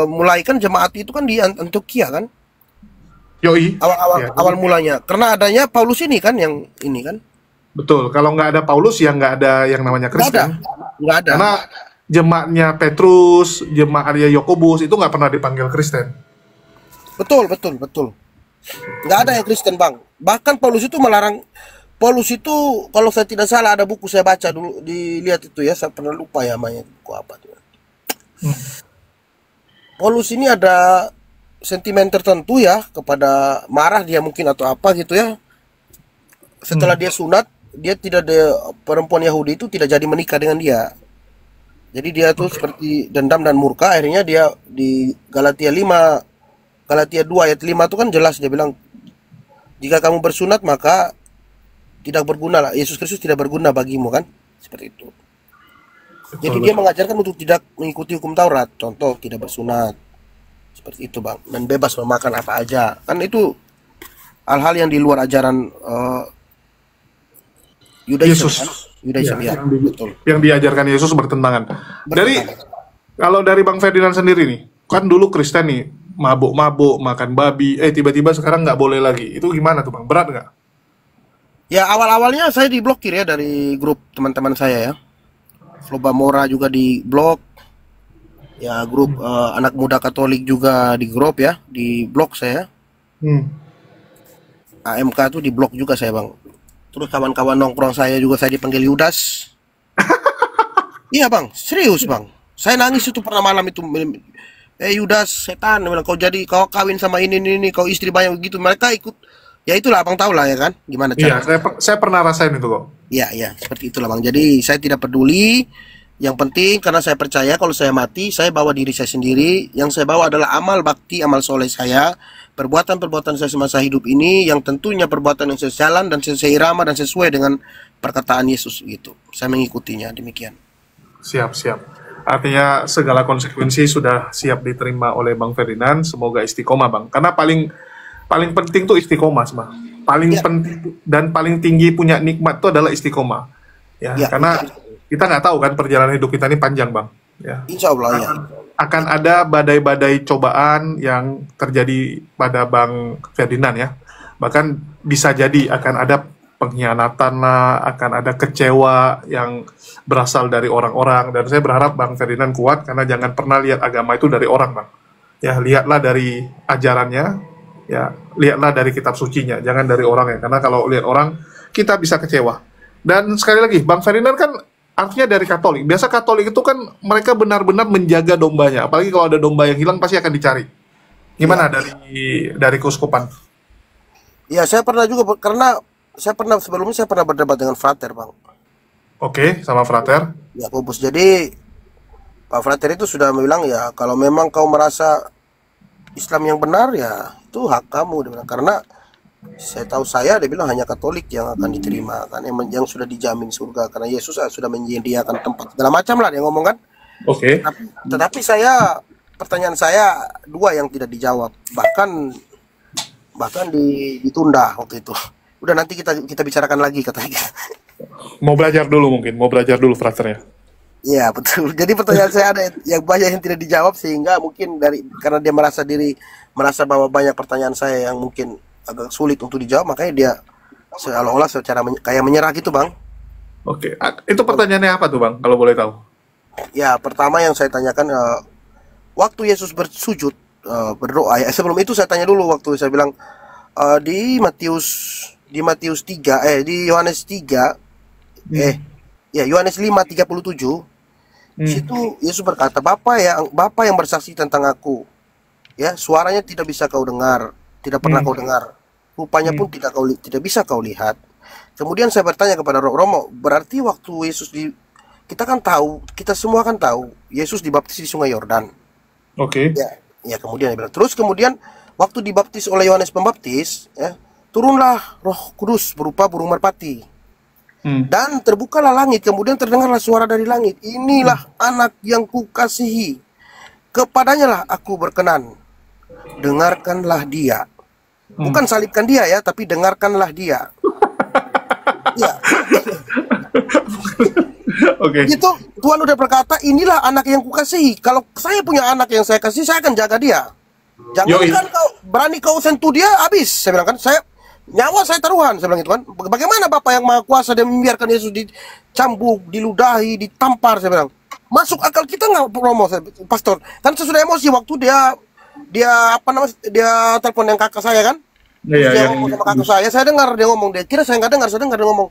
mulai kan jemaat itu kan di Antioquia kan? Yoi. Ya, Awal mulanya. Karena adanya Paulus ini kan yang ini kan? betul. Kalau nggak ada Paulus, ya nggak ada yang namanya Nggak ada. Kristen. Nggak ada. Karena jemaatnya Petrus, jemaatnya Yakobus itu nggak pernah dipanggil Kristen. Betul. Nggak ada yang Kristen, Bang. Bahkan Paulus itu melarang. Paulus itu kalau saya tidak salah ada buku saya baca dulu, dilihat itu ya, saya pernah lupa ya namanya buku apa tuh. Paulus ini ada sentimen tertentu ya, kepada marah dia mungkin atau apa gitu ya. Setelah dia sunat, dia tidak ada, perempuan Yahudi itu tidak jadi menikah dengan dia. Jadi dia tuh seperti dendam dan murka, akhirnya dia di Galatia 2 ayat 5 itu kan jelas dia bilang, jika kamu bersunat maka tidak berguna lah, Yesus Kristus tidak berguna bagimu kan, seperti itu. Jadi dia mengajarkan untuk tidak mengikuti hukum Taurat, contoh tidak bersunat, seperti itu Bang, dan bebas memakan apa aja, kan itu hal-hal yang di luar ajaran Yudaisme Yesus. kan? Yudaisme ya, betul. Yang diajarkan Yesus bertentangan. Kalau dari Bang Ferdinand sendiri nih, kan dulu Kristen nih, mabuk-mabuk, makan babi, tiba-tiba sekarang nggak boleh lagi. Itu gimana tuh Bang? Berat nggak? Ya awal-awalnya saya diblokir ya dari grup teman-teman saya ya. Flobamora juga di blok. Ya grup anak muda Katolik juga di grup ya, di blok saya. AMK tuh di blok juga saya Bang. Terus kawan-kawan nongkrong saya juga saya dipanggil Yudas. Iya Bang, serius Bang. Saya nangis itu pernah malam itu. Yudas setan, bilang, kau kawin sama ini, kau istri banyak begitu. Mereka ikut. Ya itulah Abang tahu lah ya kan, gimana Iya, cara. saya pernah rasain itu kok. Iya, seperti itulah Bang. Jadi saya tidak peduli. Yang penting karena saya percaya kalau saya mati, saya bawa diri saya sendiri. Yang saya bawa adalah amal bakti, amal soleh saya. Perbuatan-perbuatan saya semasa hidup ini, yang tentunya perbuatan yang sejalan dan seirama dan sesuai dengan perkataan Yesus gitu. Saya mengikutinya, demikian. Siap. Artinya segala konsekuensi sudah siap diterima oleh Bang Ferdinand. Semoga istiqomah Bang. Karena paling penting tuh istiqomah, Bang. Paling penting dan paling tinggi punya nikmat itu adalah istiqomah. Ya, karena kita nggak tahu kan perjalanan hidup kita ini panjang Bang. Ya. Insya Allah ya. Akan ada badai-badai cobaan yang terjadi pada Bang Ferdinand ya. Bahkan bisa jadi akan ada pengkhianatan lah, akan ada kecewa yang berasal dari orang-orang, dan saya berharap Bang Ferdinand kuat karena jangan pernah lihat agama itu dari orang Bang. Ya, lihatlah dari ajarannya, ya, lihatlah dari kitab sucinya, jangan dari orang ya, karena kalau lihat orang kita bisa kecewa. Dan sekali lagi Bang Ferdinand kan artinya dari Katolik. Biasa Katolik itu kan mereka benar-benar menjaga dombanya, apalagi kalau ada domba yang hilang pasti akan dicari. Gimana dari keuskupan? Ya, saya pernah juga, karena saya pernah sebelumnya saya pernah berdebat dengan Frater Bang. Oke, sama Frater. Yakobus. Jadi Pak Frater itu sudah bilang ya, kalau memang kau merasa Islam yang benar ya itu hak kamu, dia bilang. Karena saya tahu saya, dia bilang hanya Katolik yang akan diterima kan, yang sudah dijamin surga karena Yesus sudah menyediakan tempat segala macam lah dia ngomong kan. Oke. Tetapi saya, pertanyaan saya dua yang tidak dijawab, bahkan bahkan ditunda waktu itu. Udah nanti kita bicarakan lagi katanya. Mau belajar dulu mungkin, mau belajar dulu Frater ya. Iya betul. Jadi pertanyaan saya ada yang banyak yang tidak dijawab, sehingga mungkin karena dia merasa bahwa banyak pertanyaan saya yang mungkin agak sulit untuk dijawab, makanya dia seolah-olah secara kayak menyerah gitu bang. Oke, itu pertanyaannya apa tuh Bang, kalau boleh tahu? Ya pertama yang saya tanyakan, waktu Yesus bersujud, berdoa ya, sebelum itu saya tanya dulu, waktu saya bilang di Matius 3, di Yohanes 3, Hmm. ya Yohanes 5:37, di Hmm. situ Yesus berkata, Bapa yang bersaksi tentang aku, ya suaranya tidak bisa kau dengar, tidak pernah Hmm. kau dengar, rupanya Hmm. pun tidak bisa kau lihat. Kemudian saya bertanya kepada Romo, berarti waktu kita kan tahu, kita semua kan tahu Yesus dibaptis di Sungai Yordan. Oke. Ya, ya kemudian dia bilang, terus kemudian waktu dibaptis oleh Yohanes Pembaptis, ya, turunlah Roh Kudus berupa burung merpati. Hmm. Dan terbukalah langit, kemudian terdengarlah suara dari langit. Inilah anak yang kukasihi, kepadanya lah aku berkenan. Dengarkanlah dia. Hmm. Bukan salibkan dia ya, tapi dengarkanlah dia. Ya, Oke. itu Tuhan udah berkata, inilah anak yang kukasihi. Kalau saya punya anak yang saya kasih, saya akan jaga dia. Yoi. Jangankan berani kau sentuh dia, habis. Saya bilang kan, nyawa saya taruhan, saya bilang itu kan. Bagaimana Bapak yang Maha Kuasa dan membiarkan Yesus dicambuk, diludahi, ditampar, saya bilang. Masuk akal kita nggak, Romo, Pastor? Kan saya sudah emosi waktu dia apa namanya, dia telepon yang kakak saya kan. Terus Iya, dia yang ngomong sama kakak saya dengar dia ngomong, dia kira saya nggak dengar, saya dengar dia ngomong,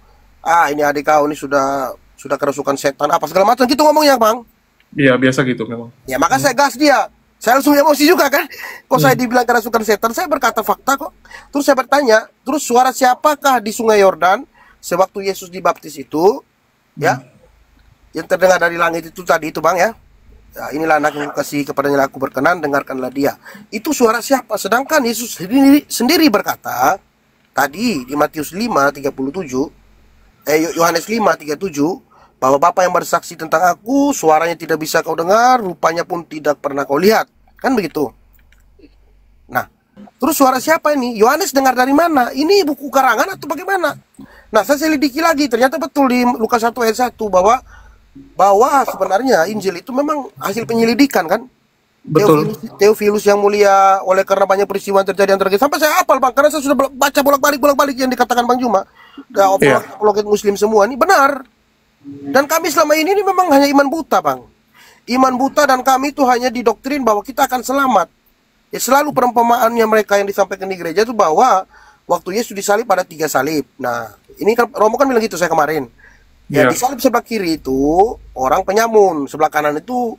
ini adik kau ini sudah kerasukan setan apa segala macam gitu ngomongnya bang. iya biasa gitu memang. Ya maka saya gas dia. Saya langsung emosi juga kan. Kok saya dibilang kerasukan setan? Saya berkata fakta kok. Terus saya bertanya, terus suara siapakah di Sungai Yordan sewaktu Yesus dibaptis itu? Ya, yang terdengar dari langit itu tadi itu bang ya. Ya, inilah anak yang kasih kepadanya aku berkenan, dengarkanlah dia. Itu suara siapa? Sedangkan Yesus sendiri berkata tadi di Matius 5:37, Yohanes 5:37, bahwa Bapa yang bersaksi tentang aku, suaranya tidak bisa kau dengar, rupanya pun tidak pernah kau lihat. Kan begitu. Nah, terus suara siapa ini? Yohanes dengar dari mana? Ini buku karangan atau bagaimana? Nah, saya selidiki lagi, ternyata betul di Lukas 1 ayat 1 bahwa sebenarnya Injil itu memang hasil penyelidikan kan. Betul. Theophilus yang mulia, oleh karena banyak peristiwa yang terjadi antara kita, sampai saya hafal bang, karena saya sudah baca bolak-balik yang dikatakan Bang Juma. Iya. Apologet Muslim semua ini benar. Dan kami selama ini memang hanya iman buta bang. Iman buta, dan kami itu hanya didoktrin bahwa kita akan selamat. Ya selalu perumpamaannya mereka yang disampaikan di gereja itu bahwa waktu Yesus disalib ada 3 salib. Nah ini kan Romo kan bilang gitu saya kemarin. Ya, Iya. di salib sebelah kiri itu orang penyamun, sebelah kanan itu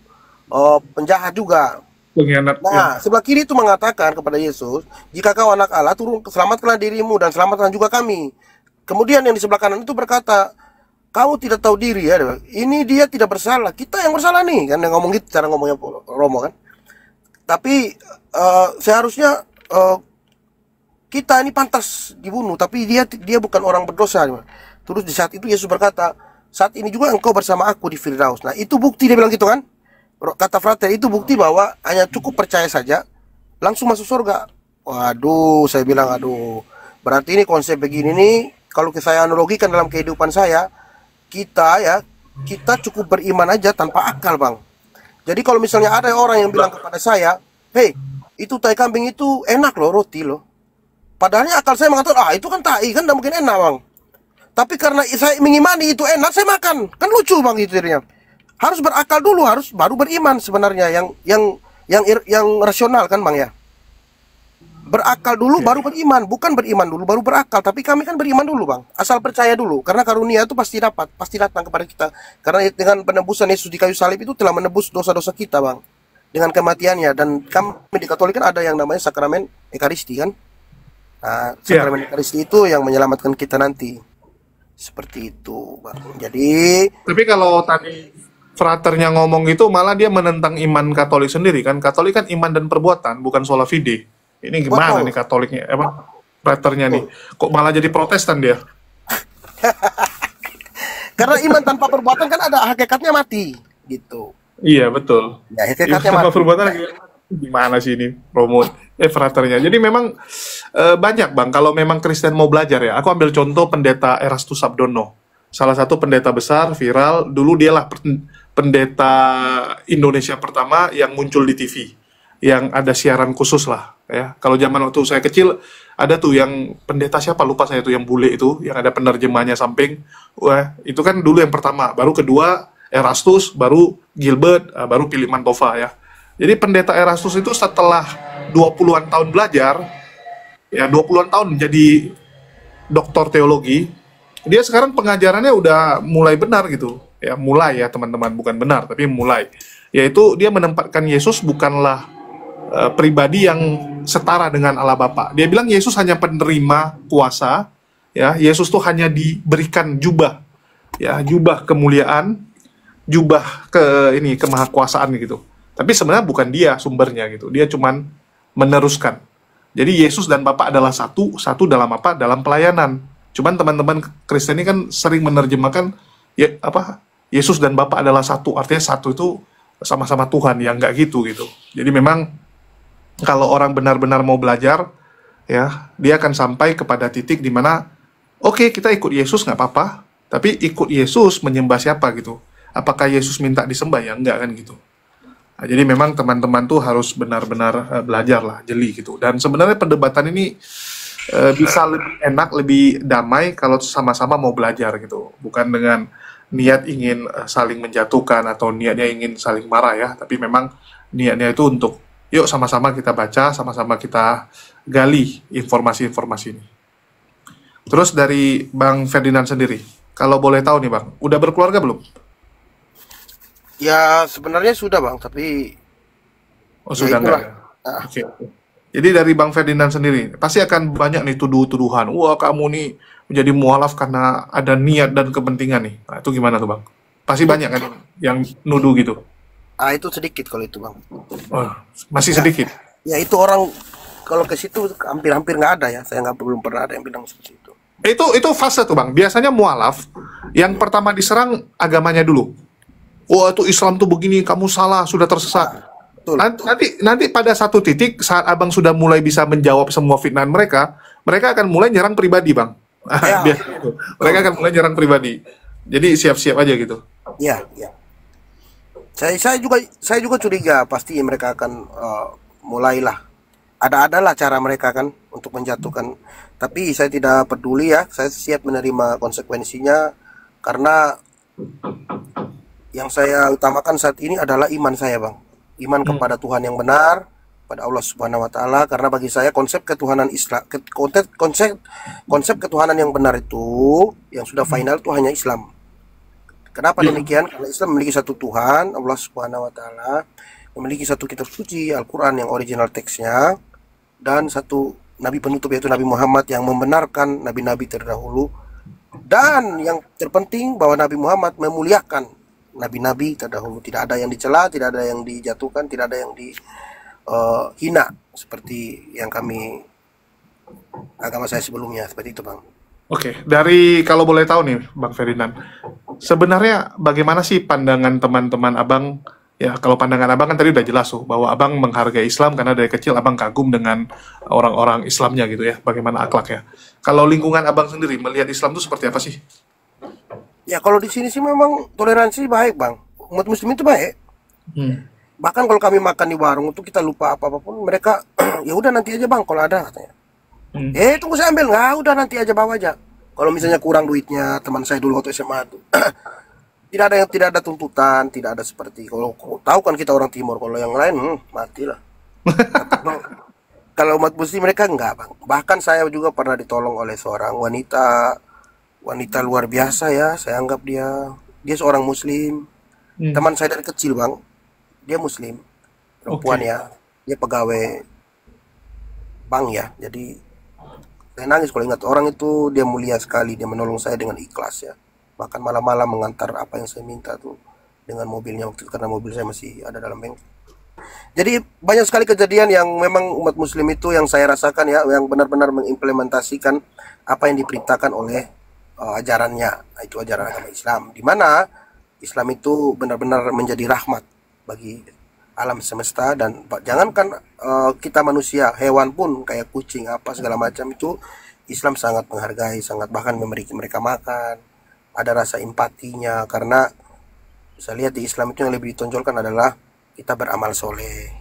penjahat juga. Pengkhianat. Ya. Nah, sebelah kiri itu mengatakan kepada Yesus, jika kau anak Allah, turun, selamatkanlah dirimu dan selamatkan juga kami. Kemudian yang di sebelah kanan itu berkata, kamu tidak tahu diri ya, ini dia tidak bersalah, kita yang bersalah nih, kan yang ngomong gitu cara ngomongnya Romo kan. Tapi seharusnya kita ini pantas dibunuh, tapi dia bukan orang berdosa. Terus di saat itu Yesus berkata, saat ini juga engkau bersama aku di Firdaus. Nah itu bukti, dia bilang gitu kan. Kata Frater, itu bukti bahwa hanya cukup percaya saja langsung masuk surga. Waduh, saya bilang aduh. Berarti ini konsep begini nih, kalau saya analogikan dalam kehidupan saya, kita cukup beriman aja tanpa akal bang. Jadi kalau misalnya ada orang yang bilang kepada saya, hei, itu tai kambing itu enak loh, roti loh. Padahalnya akal saya mengatakan, itu kan tai, kan tidak mungkin enak bang. Tapi karena saya mengimani itu enak, saya makan. Kan lucu bang itu dirinya. Harus berakal dulu, harus baru beriman sebenarnya, yang rasional kan bang ya. Berakal dulu baru beriman, bukan beriman dulu baru berakal. Tapi kami kan beriman dulu bang, asal percaya dulu. Karena karunia itu pasti datang kepada kita. Karena dengan penebusan Yesus di kayu salib itu telah menebus dosa-dosa kita bang, dengan kematiannya. Dan kami di Katolik kan ada yang namanya sakramen Ekaristi kan. Nah, sakramen Ekaristi itu yang menyelamatkan kita nanti. Seperti itu, Bang. Jadi, Tapi kalau tadi fraternya ngomong itu malah dia menentang iman Katolik sendiri kan. Katolik kan iman dan perbuatan, bukan sola fide. Ini gimana betul, nih Katoliknya? Emang fraternya nih. betul. Kok malah jadi Protestan dia? Karena iman tanpa perbuatan kan ada hakikatnya mati, gitu. Iya, betul. Ya, Iman hakikatnya sama mati. perbuatan gimana sih ini promo fraternya. Jadi memang banyak Bang, kalau memang Kristen mau belajar ya. Aku ambil contoh pendeta Erastus Sabdono. Salah satu pendeta besar, viral, dulu dialah pendeta Indonesia pertama yang muncul di TV. Yang ada siaran khusus lah ya. Kalau zaman waktu saya kecil ada tuh yang pendeta siapa lupa saya tuh yang bule itu, yang ada penerjemahnya samping. Wah, itu kan dulu yang pertama, baru kedua Erastus, baru Gilbert, baru Philip Mantova ya. Jadi pendeta Erastus itu setelah 20-an tahun belajar, ya 20-an tahun jadi doktor teologi, dia sekarang pengajarannya udah mulai benar gitu. Ya, mulai ya teman-teman, bukan benar, tapi mulai. Yaitu dia menempatkan Yesus bukanlah pribadi yang setara dengan Allah Bapa. Dia bilang Yesus hanya penerima kuasa, ya. Yesus tuh hanya diberikan jubah, ya, jubah kemuliaan, jubah ke ini kemahakuasaan gitu. Tapi sebenarnya bukan dia sumbernya gitu. Dia cuman meneruskan. Jadi Yesus dan Bapa adalah satu, satu dalam apa? Dalam pelayanan. Cuman teman-teman Kristen ini kan sering menerjemahkan ya apa? Yesus dan Bapa adalah satu. Artinya satu itu sama-sama Tuhan, yang nggak gitu gitu. Jadi memang kalau orang benar-benar mau belajar, ya dia akan sampai kepada titik di mana oke, kita ikut Yesus nggak apa-apa, tapi ikut Yesus menyembah siapa gitu. Apakah Yesus minta disembah? Ya enggak kan gitu. Nah, jadi memang teman-teman tuh harus benar-benar belajar lah, jeli gitu. Dan sebenarnya perdebatan ini bisa lebih enak, lebih damai kalau sama-sama mau belajar gitu. Bukan dengan niat ingin saling menjatuhkan atau niatnya ingin saling marah ya. Tapi memang niatnya itu untuk yuk sama-sama kita baca, sama-sama kita gali informasi-informasi ini. Terus dari Bang Ferdinand sendiri, kalau boleh tahu nih Bang, udah berkeluarga belum? Ya, sebenarnya sudah, Bang, tapi Oh ya sudah enggak itulah. ya? Ah, Oke. Oke. Jadi dari Bang Ferdinand sendiri, pasti akan banyak nih tuduh-tuduhan. Wah kamu nih menjadi mualaf karena ada niat dan kepentingan nih. Nah, itu gimana tuh Bang? Pasti itu banyak kan yang nuduh gitu. itu sedikit kalau itu, Bang. Wah, masih Ya, sedikit. ya itu orang kalau ke situ hampir-hampir nggak ada ya. Saya nggak belum pernah ada yang bilang seperti itu. Itu fase tuh Bang. Biasanya mualaf yang pertama diserang agamanya dulu. Wah itu Islam tuh begini, kamu salah, sudah tersesat. Betul. Nanti pada satu titik saat abang sudah mulai bisa menjawab semua fitnah mereka, mereka akan mulai nyerang pribadi bang. Ya, Biasanya itu. Mereka betul. akan mulai nyerang pribadi. Jadi siap-siap aja gitu. Ya, ya. Saya juga curiga pasti mereka akan mulailah ada-adalah cara mereka kan untuk menjatuhkan. Tapi saya tidak peduli ya. Saya siap menerima konsekuensinya karena yang saya utamakan saat ini adalah iman saya, Bang. Iman Hmm. kepada Tuhan yang benar, pada Allah Subhanahu wa taala karena bagi saya konsep ketuhanan Islam konsep ketuhanan yang benar itu yang sudah final itu hanya Islam. Kenapa Iya. demikian? Karena Islam memiliki satu Tuhan, Allah Subhanahu wa taala, memiliki satu kitab suci, Al-Qur'an yang original teksnya dan satu nabi penutup yaitu Nabi Muhammad yang membenarkan nabi-nabi terdahulu dan yang terpenting bahwa Nabi Muhammad memuliakan nabi-nabi terdahulu. Tidak ada yang dicela, tidak ada yang dijatuhkan, tidak ada yang dihina seperti yang agama saya sebelumnya seperti itu, Bang. Oke, dari kalau boleh tahu nih, Bang Ferdinand, sebenarnya bagaimana sih pandangan teman-teman Abang? Ya, kalau pandangan Abang kan tadi udah jelas tuh, bahwa Abang menghargai Islam karena dari kecil Abang kagum dengan orang-orang Islamnya gitu ya, bagaimana akhlaknya. Kalau lingkungan Abang sendiri melihat Islam itu seperti apa sih? Ya kalau di sini sih memang toleransi baik, Bang. Umat muslim itu baik. Hmm. Bahkan kalau kami makan di warung itu kita lupa apa-apa pun mereka ya udah nanti aja, Bang, kalau ada katanya. Hmm. Tunggu saya ambil. Nggak, udah nanti aja bawa aja. Kalau misalnya kurang duitnya, teman saya dulu waktu SMA itu tidak ada tuntutan, tidak ada seperti kalau tahu kan kita orang timur, kalau yang lain matilah. Tapi Bang, kalau umat muslim mereka enggak, Bang. Bahkan saya juga pernah ditolong oleh seorang wanita luar biasa ya, saya anggap dia seorang muslim. Hmm. Teman saya dari kecil, Bang. Dia muslim, perempuan Oke. ya. Dia pegawai bank ya. Jadi Saya nangis kalau ingat orang itu, dia mulia sekali, dia menolong saya dengan ikhlas ya. Bahkan malam-malam mengantar apa yang saya minta tuh dengan mobilnya waktu itu, karena mobil saya masih ada dalam bengkel. Jadi banyak sekali kejadian yang memang umat muslim itu yang saya rasakan ya, yang benar-benar mengimplementasikan apa yang diperintahkan oleh ajarannya, itu ajaran agama Islam, di mana Islam itu benar-benar menjadi rahmat bagi alam semesta. Dan jangankan kita manusia, hewan pun kayak kucing apa segala macam itu Islam sangat menghargai, sangat bahkan memberi mereka makan, ada rasa empatinya. Karena saya lihat di Islam itu yang lebih ditonjolkan adalah kita beramal soleh,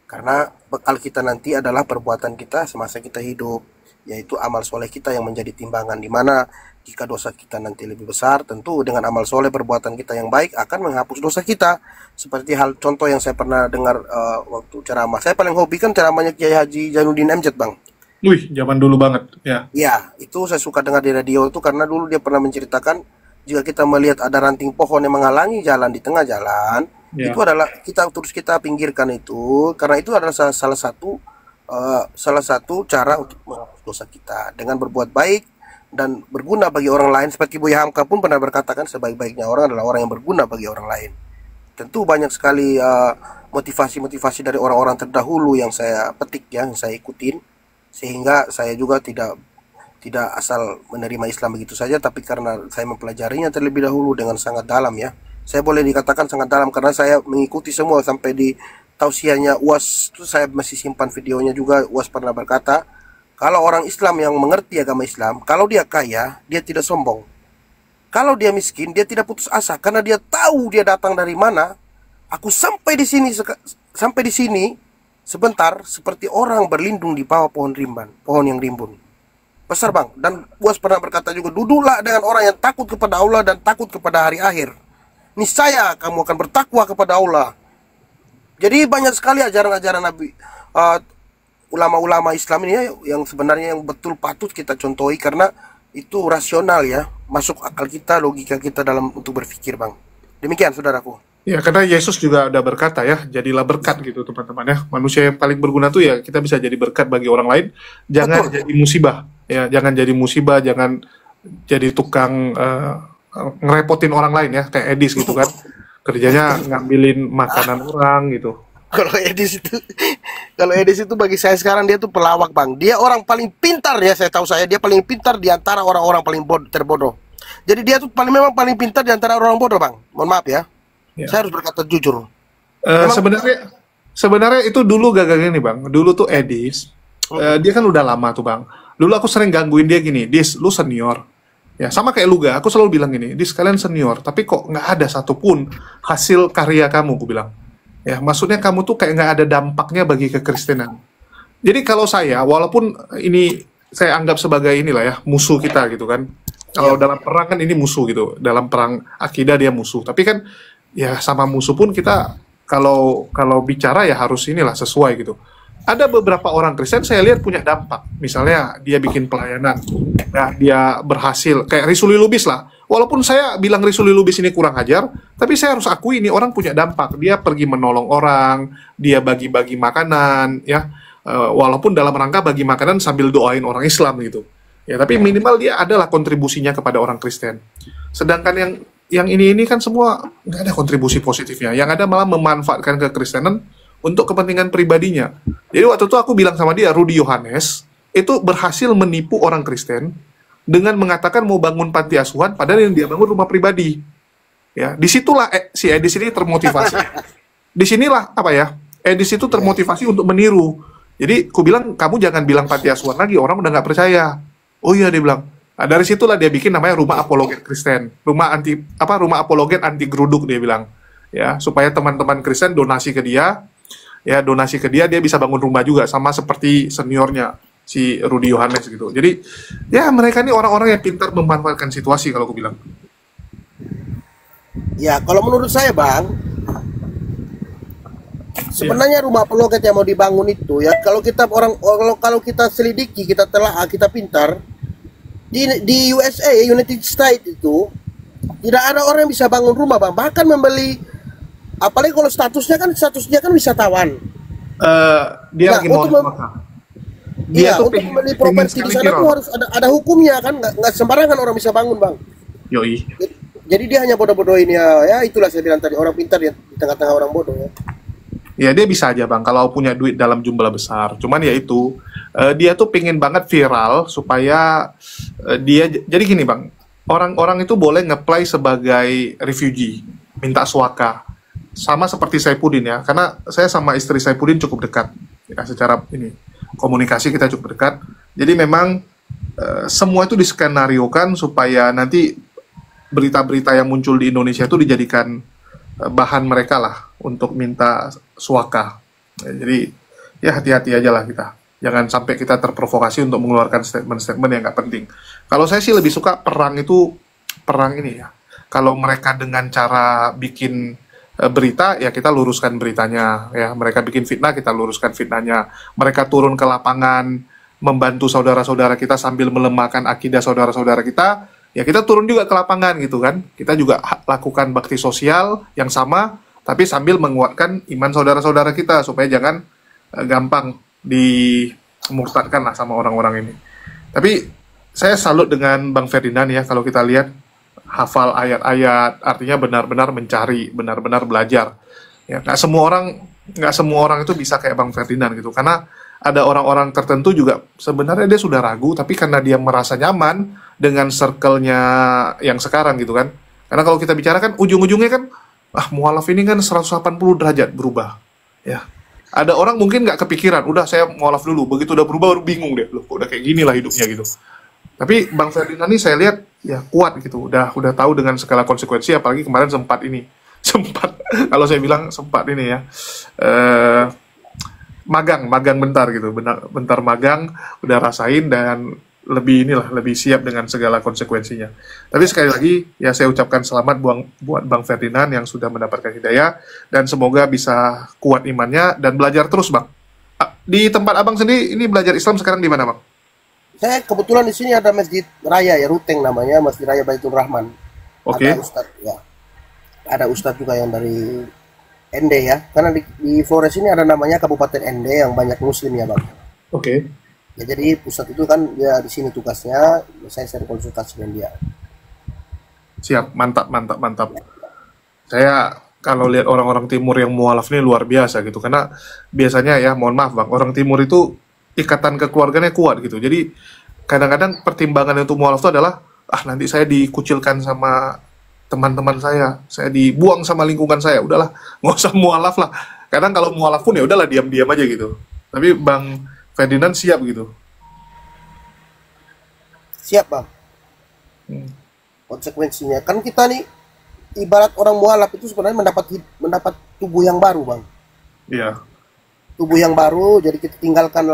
karena bekal kita nanti adalah perbuatan kita semasa kita hidup, yaitu amal soleh kita yang menjadi timbangan. Dimana jika dosa kita nanti lebih besar, tentu dengan amal soleh perbuatan kita yang baik akan menghapus dosa kita. Seperti hal contoh yang saya pernah dengar waktu ceramah. Saya paling hobi kan ceramahnya Kiai Haji Jainuddin MZ, Bang. Wih, zaman dulu banget ya. Ya, itu saya suka dengar di radio itu karena dulu dia pernah menceritakan jika kita melihat ada ranting pohon yang menghalangi jalan di tengah jalan, Ya. itu adalah kita pinggirkan itu, karena itu adalah salah satu cara untuk menghapus dosa kita dengan berbuat baik dan berguna bagi orang lain. Seperti Buya Hamka pun pernah berkatakan, sebaik-baiknya orang adalah orang yang berguna bagi orang lain. Tentu banyak sekali motivasi-motivasi dari orang-orang terdahulu yang saya petik ya, yang saya ikutin, sehingga saya juga tidak asal menerima Islam begitu saja, tapi karena saya mempelajarinya terlebih dahulu dengan sangat dalam ya. Saya boleh dikatakan sangat dalam karena saya mengikuti semua sampai di tausiahnya UAS itu. Saya masih simpan videonya juga. UAS pernah berkata, kalau orang Islam yang mengerti agama Islam, kalau dia kaya, dia tidak sombong. Kalau dia miskin, dia tidak putus asa karena dia tahu dia datang dari mana. Aku sampai di sini sebentar seperti orang berlindung di bawah pohon yang rimbun. Besar, Bang. Dan UAS pernah berkata juga, duduklah dengan orang yang takut kepada Allah dan takut kepada hari akhir. Niscaya kamu akan bertakwa kepada Allah. Jadi banyak sekali ajaran-ajaran Nabi, ulama-ulama Islam ini ya, yang sebenarnya yang betul patut kita contohi karena itu rasional ya, masuk akal kita, logika kita dalam untuk berpikir, Bang. Demikian, saudaraku. Ya, karena Yesus juga udah berkata ya, jadilah berkat gitu teman-teman ya. Manusia yang paling berguna tuh ya kita bisa jadi berkat bagi orang lain. Jangan jadi musibah ya, jangan jadi musibah, jangan jadi tukang ngerepotin orang lain ya, kayak Edis gitu kan. Kerjanya ngambilin makanan orang gitu. Kalau Edis itu bagi saya sekarang dia tuh pelawak, Bang. Dia orang paling pintar ya, dia paling pintar di antara orang-orang paling terbodoh. Jadi dia tuh memang paling pintar di antara orang bodoh, Bang. Mohon maaf ya. Ya. Saya harus berkata jujur. Sebenarnya itu dulu gagangnya nih, Bang. Dulu tuh Edis, dia kan udah lama tuh, Bang. Dulu aku sering gangguin dia gini, Dis, lu senior. Ya, sama kayak lu aku selalu bilang gini, Dis, kalian senior, tapi kok nggak ada satupun hasil karya kamu, aku bilang. Ya, maksudnya kamu tuh kayak nggak ada dampaknya bagi kekristenan. Jadi kalau saya, walaupun ini saya anggap sebagai inilah ya, musuh kita gitu kan. Kalau dalam perang kan ini musuh gitu, dalam perang akidah dia musuh. Tapi kan ya sama musuh pun kita kalau bicara ya harus inilah sesuai gitu. Ada beberapa orang Kristen saya lihat punya dampak. Misalnya dia bikin pelayanan, ya, dia berhasil kayak Risuli Lubis lah. Walaupun saya bilang Risuli Lubis ini kurang ajar, tapi saya harus akui ini orang punya dampak. Dia pergi menolong orang, dia bagi-bagi makanan, ya. Walaupun dalam rangka bagi makanan sambil doain orang Islam gitu. Ya, tapi minimal dia adalah kontribusinya kepada orang Kristen. Sedangkan yang ini kan semua nggak ada kontribusi positifnya. Yang ada malah memanfaatkan kekristenan untuk kepentingan pribadinya. Jadi waktu itu aku bilang sama dia, Rudy Yohanes itu berhasil menipu orang Kristen dengan mengatakan mau bangun panti asuhan, padahal yang dia bangun rumah pribadi. Ya, disitulah si Edis ini termotivasi. Disinilah Edis itu termotivasi untuk meniru. Jadi aku bilang, kamu jangan bilang panti asuhan lagi, orang udah nggak percaya. Oh iya, dia bilang. Nah, dari situlah dia bikin namanya Rumah Apologet Kristen, rumah apologet anti geruduk, dia bilang. Ya, supaya teman-teman Kristen donasi ke dia. Ya, donasi ke dia bisa bangun rumah juga, sama seperti seniornya si Rudy Yohanes gitu. Jadi ya mereka ini orang-orang yang pintar memanfaatkan situasi kalau aku bilang. Ya, kalau menurut saya, Bang, sebenarnya rumah apologet yang mau dibangun itu ya, kalau kita selidiki, kita telah kita pintar di USA, United States itu tidak ada orang yang bisa bangun rumah, Bang. Bahkan membeli, apalagi kalau statusnya kan wisatawan. Dia lagi mau dia Iya, tuh untuk membeli pengen properti di sekali sana viral tuh bang. harus ada hukumnya kan, nggak sembarangan orang bisa bangun bang. Yoi. Jadi dia hanya bodoh-bodohin ya, ya itulah saya bilang tadi orang pintar ya di tengah-tengah orang bodoh ya. Ya dia bisa aja bang kalau punya duit dalam jumlah besar. Cuman ya itu dia tuh pengen banget viral supaya jadi gini bang. Orang-orang itu boleh ngeplay sebagai refugee, minta suaka. Sama seperti Saipudin ya, karena saya sama istri Saipudin cukup dekat ya, secara ini komunikasi kita cukup dekat. Jadi memang semua itu diskenariokan supaya nanti berita-berita yang muncul di Indonesia itu dijadikan bahan mereka lah untuk minta suaka. Ya, jadi ya hati-hati aja lah kita. Jangan sampai kita terprovokasi untuk mengeluarkan statement-statement yang nggak penting. Kalau saya sih lebih suka perang itu perang ini ya. Kalau mereka dengan cara bikin berita ya kita luruskan beritanya ya. Mereka bikin fitnah kita luruskan fitnahnya. Mereka turun ke lapangan membantu saudara-saudara kita sambil melemahkan akidah saudara-saudara kita, ya kita turun juga ke lapangan gitu kan. Kita juga lakukan bakti sosial yang sama, tapi sambil menguatkan iman saudara-saudara kita supaya jangan gampang dimurtadkan lah sama orang-orang ini. Tapi saya salut dengan Bang Ferdinand ya, kalau kita lihat hafal ayat-ayat, artinya benar-benar mencari, benar-benar belajar. Ya, nggak semua orang itu bisa kayak Bang Ferdinand gitu, karena ada orang-orang tertentu juga sebenarnya dia sudah ragu, tapi karena dia merasa nyaman dengan circle-nya yang sekarang gitu kan. Karena kalau kita bicara kan ujung-ujungnya kan, mualaf ini kan 180 derajat berubah. Ya. Ada orang mungkin nggak kepikiran, udah saya mualaf dulu, begitu udah berubah baru bingung deh, loh kok udah kayak gini lah hidupnya gitu. Tapi Bang Ferdinand ini saya lihat ya kuat gitu, udah tahu dengan segala konsekuensi, apalagi kemarin sempat kalau saya bilang sempat ini ya, magang bentar gitu, bentar magang udah rasain dan lebih siap dengan segala konsekuensinya. Tapi sekali lagi ya saya ucapkan selamat buat Bang Ferdinand yang sudah mendapatkan hidayah dan semoga bisa kuat imannya dan belajar terus bang. Di tempat abang sendiri ini belajar Islam sekarang di mana bang? Saya kebetulan di sini ada masjid raya ya, Ruteng namanya, Masjid Raya Baitul Rahman. Oke. Ada ustadz ya, ada ustadz juga yang dari ND ya, karena di Flores ini ada namanya Kabupaten ND yang banyak muslim ya bang. Oke. Ya, jadi pusat itu kan dia di sini tugasnya, saya sering konsultasi dengan dia. Siap, mantap. Saya kalau lihat orang-orang timur yang mualaf ini luar biasa gitu, karena biasanya ya mohon maaf bang, orang timur itu ikatan kekeluarganya kuat gitu. Jadi kadang-kadang pertimbangan untuk mualaf itu adalah nanti saya dikucilkan sama teman-teman saya dibuang sama lingkungan saya, udahlah nggak usah mualaf lah. Kadang kalau mualaf pun ya udahlah diam-diam aja gitu. Tapi Bang Ferdinand siap gitu. Siap bang. Konsekuensinya kan kita nih ibarat orang mualaf itu sebenarnya mendapat tubuh yang baru bang. Iya. Tubuh yang baru, jadi kita tinggalkan,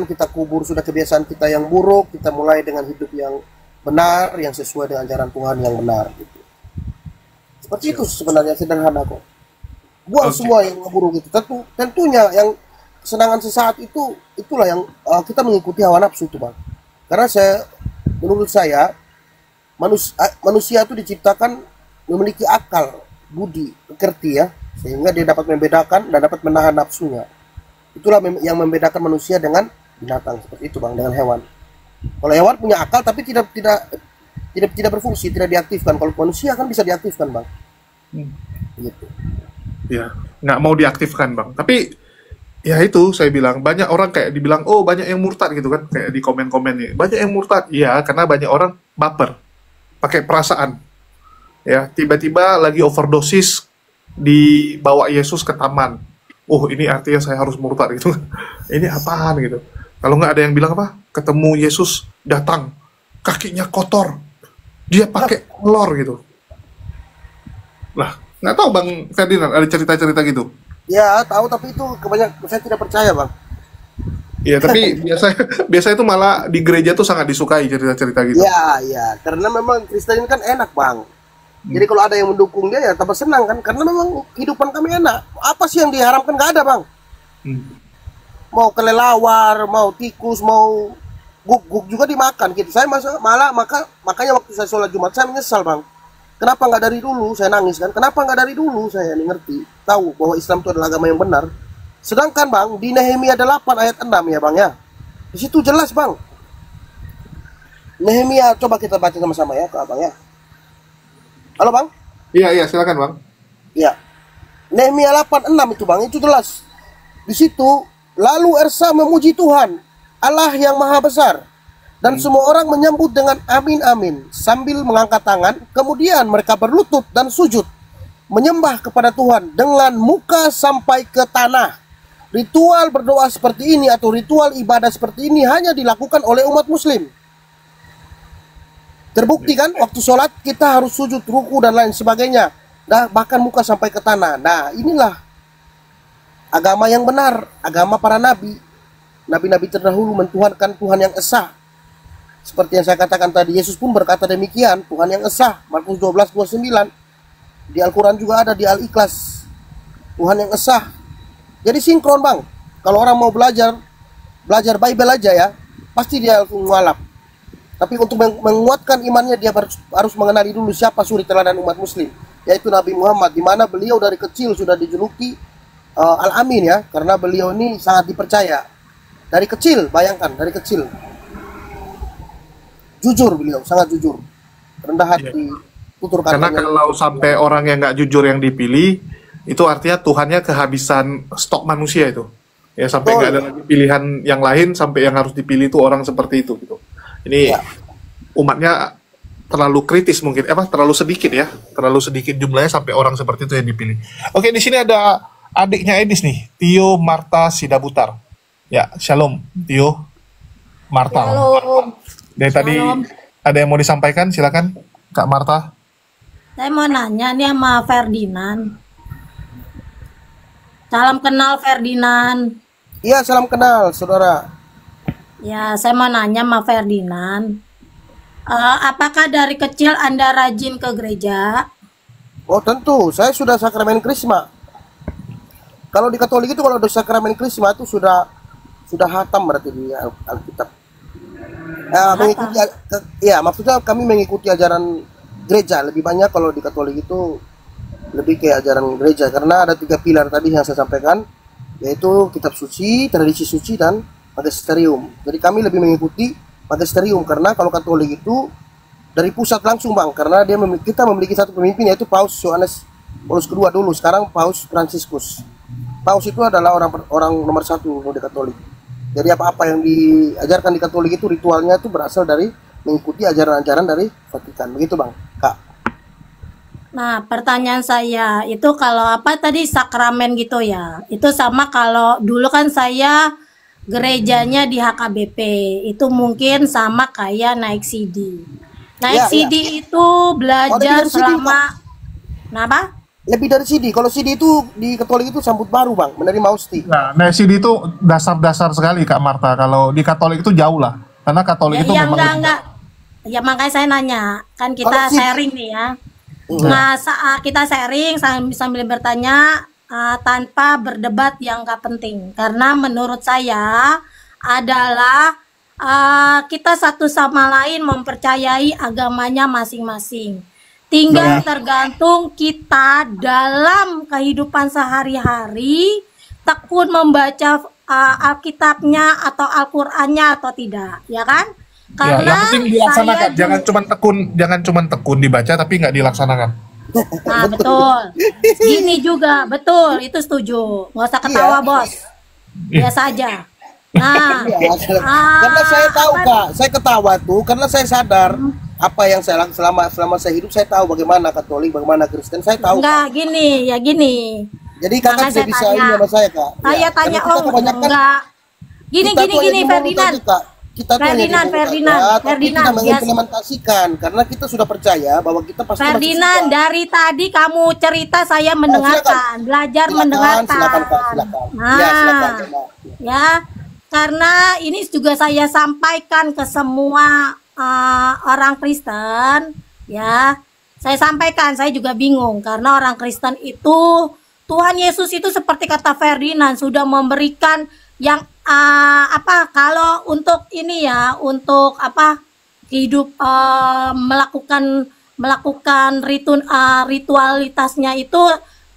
kita kubur sudah kebiasaan kita yang buruk, kita mulai dengan hidup yang benar, yang sesuai dengan ajaran Tuhan yang benar gitu. Seperti itu sebenarnya, sederhana kok. Buang semua yang buruk itu. Tentunya yang kesenangan sesaat itulah yang kita mengikuti hawa nafsu itu bang. Karena menurut saya manusia itu diciptakan memiliki akal, budi, pekerti ya, sehingga dia dapat membedakan dan dapat menahan nafsunya. Itulah yang membedakan manusia dengan binatang, seperti itu bang, dengan hewan. Kalau hewan punya akal tapi tidak berfungsi, tidak diaktifkan. Kalau manusia kan bisa diaktifkan bang. Gitu. Ya, nggak mau diaktifkan bang. Tapi ya itu saya bilang, banyak orang kayak dibilang banyak yang murtad gitu kan, kayak di komen-komen nih, banyak yang murtad. Iya, karena banyak orang baper, pakai perasaan. Ya, tiba-tiba lagi overdosis dibawa Yesus ke taman. Ini artinya saya harus murtad gitu. Ini apaan gitu. Kalau nggak ada yang bilang apa? Ketemu Yesus datang, kakinya kotor, dia pakai lor gitu. Lah, nggak tahu Bang Ferdinand ada cerita-cerita gitu? Ya tahu, tapi itu kebanyakan saya tidak percaya bang. Iya, tapi biasa itu malah di gereja tuh sangat disukai cerita-cerita gitu. Ya, karena memang Kristen ini kan enak bang. Jadi kalau ada yang mendukung dia ya tambah senang kan, karena memang kehidupan kami enak. Apa sih yang diharamkan? Nggak ada bang. Mau kelelawar, mau tikus, mau guguk juga dimakan gitu. Saya makanya waktu saya sholat Jumat saya menyesal bang. Kenapa nggak dari dulu? Saya nangis kan. Kenapa nggak dari dulu? Saya ngerti, tahu bahwa Islam itu adalah agama yang benar. Sedangkan Bang, di Nehemia 8 ayat 6 ya Bang ya. Di situ jelas Bang. Nehemia, coba kita baca sama-sama ya, Kak Bang ya. Halo Bang? Iya, iya, silakan Bang. Ya. Nehemia 8:6 itu Bang, itu jelas. Di situ, lalu Ersa memuji Tuhan, Allah yang maha besar. Dan semua orang menyambut dengan amin amin sambil mengangkat tangan. Kemudian mereka berlutut dan sujud, menyembah kepada Tuhan dengan muka sampai ke tanah. Ritual berdoa seperti ini atau ritual ibadah seperti ini hanya dilakukan oleh umat muslim. Terbukti kan, waktu sholat kita harus sujud, ruku dan lain sebagainya. Nah, bahkan muka sampai ke tanah. Nah, inilah agama yang benar, agama para nabi. Nabi-nabi terdahulu mentuhankan Tuhan yang esa. Seperti yang saya katakan tadi, Yesus pun berkata demikian, Tuhan yang esa. Markus 12:29. Di Al-Quran juga ada di Al-Ikhlas, Tuhan yang esa. Jadi sinkron Bang. Kalau orang mau belajar Bible aja ya, pasti dia langsung ngalap. Tapi untuk menguatkan imannya, dia harus mengenali dulu siapa suri teladan umat muslim, yaitu Nabi Muhammad, di mana beliau dari kecil sudah dijuluki Al-Amin ya, karena beliau ini sangat dipercaya. Dari kecil, bayangkan, dari kecil. Jujur beliau, sangat jujur. Rendah hati, tutur Karena katanya. kalau sampai orang yang nggak jujur yang dipilih, itu artinya Tuhannya kehabisan stok manusia itu. Ya, sampai nggak ada lagi pilihan yang lain, sampai yang harus dipilih itu orang seperti itu gitu. Ini umatnya terlalu kritis mungkin, terlalu sedikit ya, terlalu sedikit jumlahnya sampai orang seperti itu yang dipilih. Oke, di sini ada adiknya Edis nih, Tio Marta Sidabutar. Ya, shalom Tio Marta. Shalom. Dari tadi ada yang mau disampaikan, silakan Kak Marta. Saya mau nanya nih sama Ferdinand. Salam kenal Ferdinand. Iya, salam kenal saudara. Ya, saya mau nanya sama Ferdinand. Apakah dari kecil Anda rajin ke gereja? Oh tentu, saya sudah sakramen Krisma. Kalau di Katolik itu kalau ada sakramen Krisma itu sudah hatam berarti di Alkitab. Mengikuti, ya maksudnya kami mengikuti ajaran gereja lebih banyak. Kalau di Katolik itu lebih ke ajaran gereja, karena ada 3 pilar tadi yang saya sampaikan, yaitu kitab suci, tradisi suci, dan magisterium. Jadi kami lebih mengikuti magisterium, karena kalau Katolik itu dari pusat langsung Bang, karena kita memiliki satu pemimpin, yaitu Paus Yohanes Paulus kedua dulu, sekarang Paus Fransiskus. Paus itu adalah orang nomor 1 di Katolik. Jadi apa-apa yang diajarkan di Katolik itu ritualnya itu berasal dari mengikuti ajaran-ajaran dari Vatikan. Begitu Bang, Kak. Nah, pertanyaan saya itu kalau apa tadi sakramen gitu ya. Itu sama kalau dulu kan saya gerejanya di HKBP. Itu mungkin sama kayak naik CD. Naik CD itu belajar selama kenapa? Lebih dari CD. Kalau CD itu di Katolik itu sambut baru Bang, menerima hostia. Nah, CD itu dasar-dasar sekali Kak Marta. Kalau di Katolik itu jauh lah. Karena Katolik itu memang enggak. Ya makanya saya nanya. Kan kita sharing nih ya. Nah, saat kita sharing sambil bertanya tanpa berdebat yang gak penting. Karena menurut saya adalah kita satu sama lain mempercayai agamanya masing-masing. Tinggal tergantung kita dalam kehidupan sehari-hari tekun membaca Alkitabnya atau Al-Qur'annya atau tidak, ya kan? Karena yang penting dilaksanakan, jangan cuman tekun dibaca tapi nggak dilaksanakan. Nah, betul. Gini juga, betul, itu setuju. Nggak usah ketawa, Bos. Biasa aja. Nah, karena saya tahu Kak, saya ketawa tuh karena saya sadar apa yang saya selama saya hidup, saya tahu bagaimana Katolik, bagaimana Kristen, saya tahu. Enggak, gini, ya gini. Jadi kakak saya bisa ini sama saya Kak. Saya tanya, enggak. Gini, Ferdinand. Ferdinand, kita mengimplementasikan karena kita sudah percaya bahwa kita pasti. Ferdinand, dari tadi kamu cerita saya mendengarkan, belajar mendengarkan. Silakan. Nah, ya, karena ini juga saya sampaikan ke semua orang Kristen, ya. Saya sampaikan, saya juga bingung karena orang Kristen itu Tuhan Yesus itu seperti kata Ferdinand sudah memberikan yang kalau untuk ini ya, untuk hidup melakukan ritualitasnya itu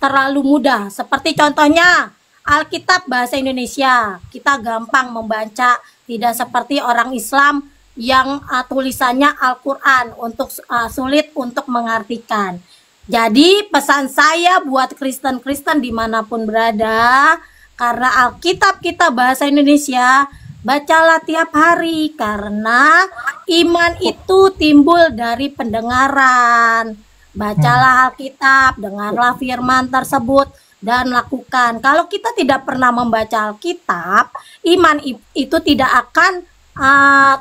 terlalu mudah. Seperti contohnya Alkitab bahasa Indonesia. Kita gampang membaca, tidak seperti orang Islam yang tulisannya Al-Quran untuk sulit untuk mengartikan. Jadi pesan saya buat Kristen-Kristen dimanapun berada, karena Alkitab kita bahasa Indonesia, bacalah tiap hari, karena iman itu timbul dari pendengaran. Bacalah Alkitab, dengarlah firman tersebut, dan lakukan. Kalau kita tidak pernah membaca Alkitab, iman itu tidak akan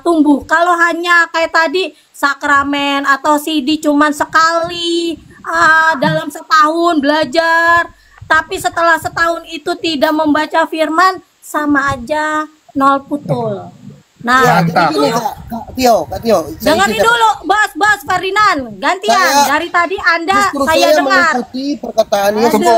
tumbuh. Kalau hanya kayak tadi sakramen atau CD cuman sekali dalam setahun belajar, tapi setelah setahun itu tidak membaca firman, sama aja nol putul. Nah, Ya, itu gini Kak Tio, dengerin dulu, Bos Ferdinand, gantian. Dari tadi Anda justru saya dengar. mengikuti perkataan Yesus. Aduh,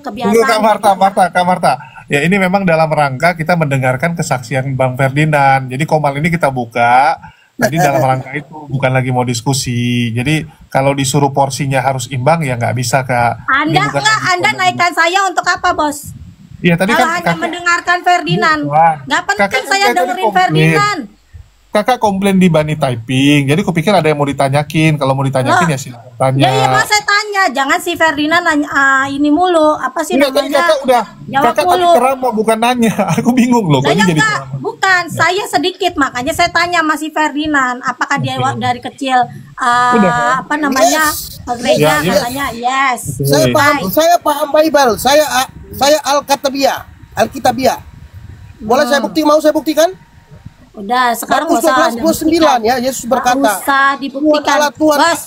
Tunggu kebiasaan. Kak Marta. Ya ini memang dalam rangka kita mendengarkan kesaksian Bang Ferdinand. Jadi Komal ini kita buka. Jadi dalam rangka itu bukan lagi mau diskusi. Jadi kalau disuruh porsinya harus imbang ya nggak bisa Kak. Ini bukan lagi Anda Komal. naikkan saya untuk apa, Bos? Ya tadi Kalau kan hanya mendengarkan Ferdinand, Bukan. nggak penting Kakak kan saya kayak tadi dengerin komplain. Ferdinand. Kakak komplain di Bani Typing. Jadi kupikir ada yang mau ditanyakin. Kalau mau ditanyakin ya silakan tanya. Ya mas saya tanya, jangan si Ferdinand nanya ini mulu, apa sih Enggak, tadi namanya? kakak udah Jawab kakak tadi mulu. ceramah bukan nanya. Aku bingung loh. Kok Saya ini jadi enggak, ceramah? bukan. Saya sedikit, makanya saya tanya masih Ferdinand, apakah dia dari kecil Udah. apa namanya gereja? Ya, ya. Katanya yes. Saya paham, Baik. saya paham Bible. Saya Alkitabiah. Boleh saya buktikan? Udah, sekarang Markus nggak usah 12:29 ya, Yesus Nggak berkata, usah dibuktikan. Allah Tuhan. Bos,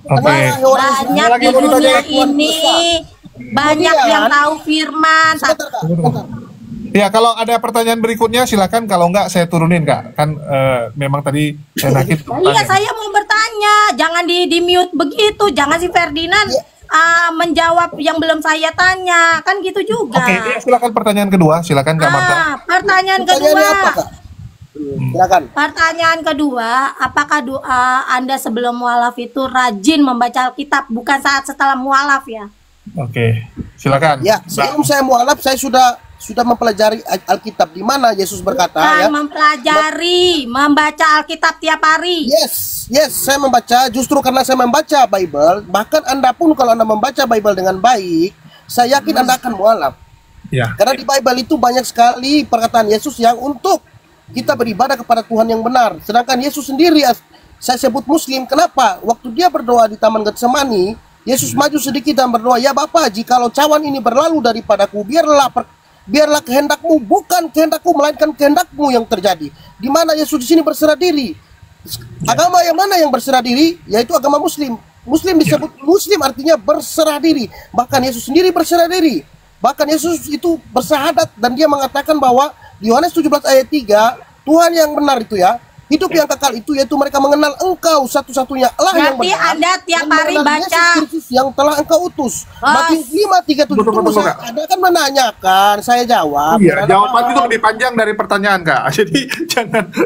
Oke. banyak Lagi di mau dunia ditanyain. ini banyak Kemudian- yang tahu firman. Sebentar, Kak, sebentar. Ya kalau ada pertanyaan berikutnya silakan. Kalau enggak saya turunin Kak. Kan memang tadi saya nakit. Iya, saya mau bertanya, jangan di mute begitu, jangan si Ferdinand menjawab yang belum saya tanya, kan gitu juga. Oke, ya, silakan pertanyaan kedua. Silakan Kak Marta. Pertanyaan kedua. Pertanyaannya apa, Kak? Silakan. Pertanyaan kedua, apakah Anda sebelum mualaf itu rajin membaca Alkitab, bukan saat setelah mualaf ya? Oke, silakan. Ya, sebelum saya mualaf saya sudah mempelajari Alkitab di mana Yesus berkata ya. Mempelajari, membaca Alkitab tiap hari. Yes, saya membaca. Justru karena saya membaca Bible, bahkan Anda pun kalau Anda membaca Bible dengan baik, saya yakin Anda akan mualaf. Ya. Karena di Bible itu banyak sekali perkataan Yesus yang untuk kita beribadah kepada Tuhan yang benar. Sedangkan Yesus sendiri, saya sebut Muslim, kenapa? Waktu dia berdoa di Taman Getsemani, Yesus maju sedikit dan berdoa, ya Bapa, jikalau cawan ini berlalu daripadaku, biarlah kehendakmu, bukan kehendakku, melainkan kehendakmu yang terjadi. Di mana Yesus di sini berserah diri. Agama yang mana yang berserah diri? Yaitu agama Muslim. Muslim disebut Muslim artinya berserah diri. Bahkan Yesus sendiri berserah diri. Bahkan Yesus itu bersahadat dan dia mengatakan bahwa di Yohanes 17 ayat 3, Tuhan yang benar itu ya, hidup yang kekal itu yaitu mereka mengenal Engkau satu-satunya Allah yang Berarti benar. Anda tiap dan hari mengenal baca. Yesus Kristus yang telah Engkau utus. Bos. Matius 5:37. Tunggu, Kak. Anda kan menanyakan, saya jawab. Iya, jawaban itu lebih panjang dari pertanyaan Kak. Jadi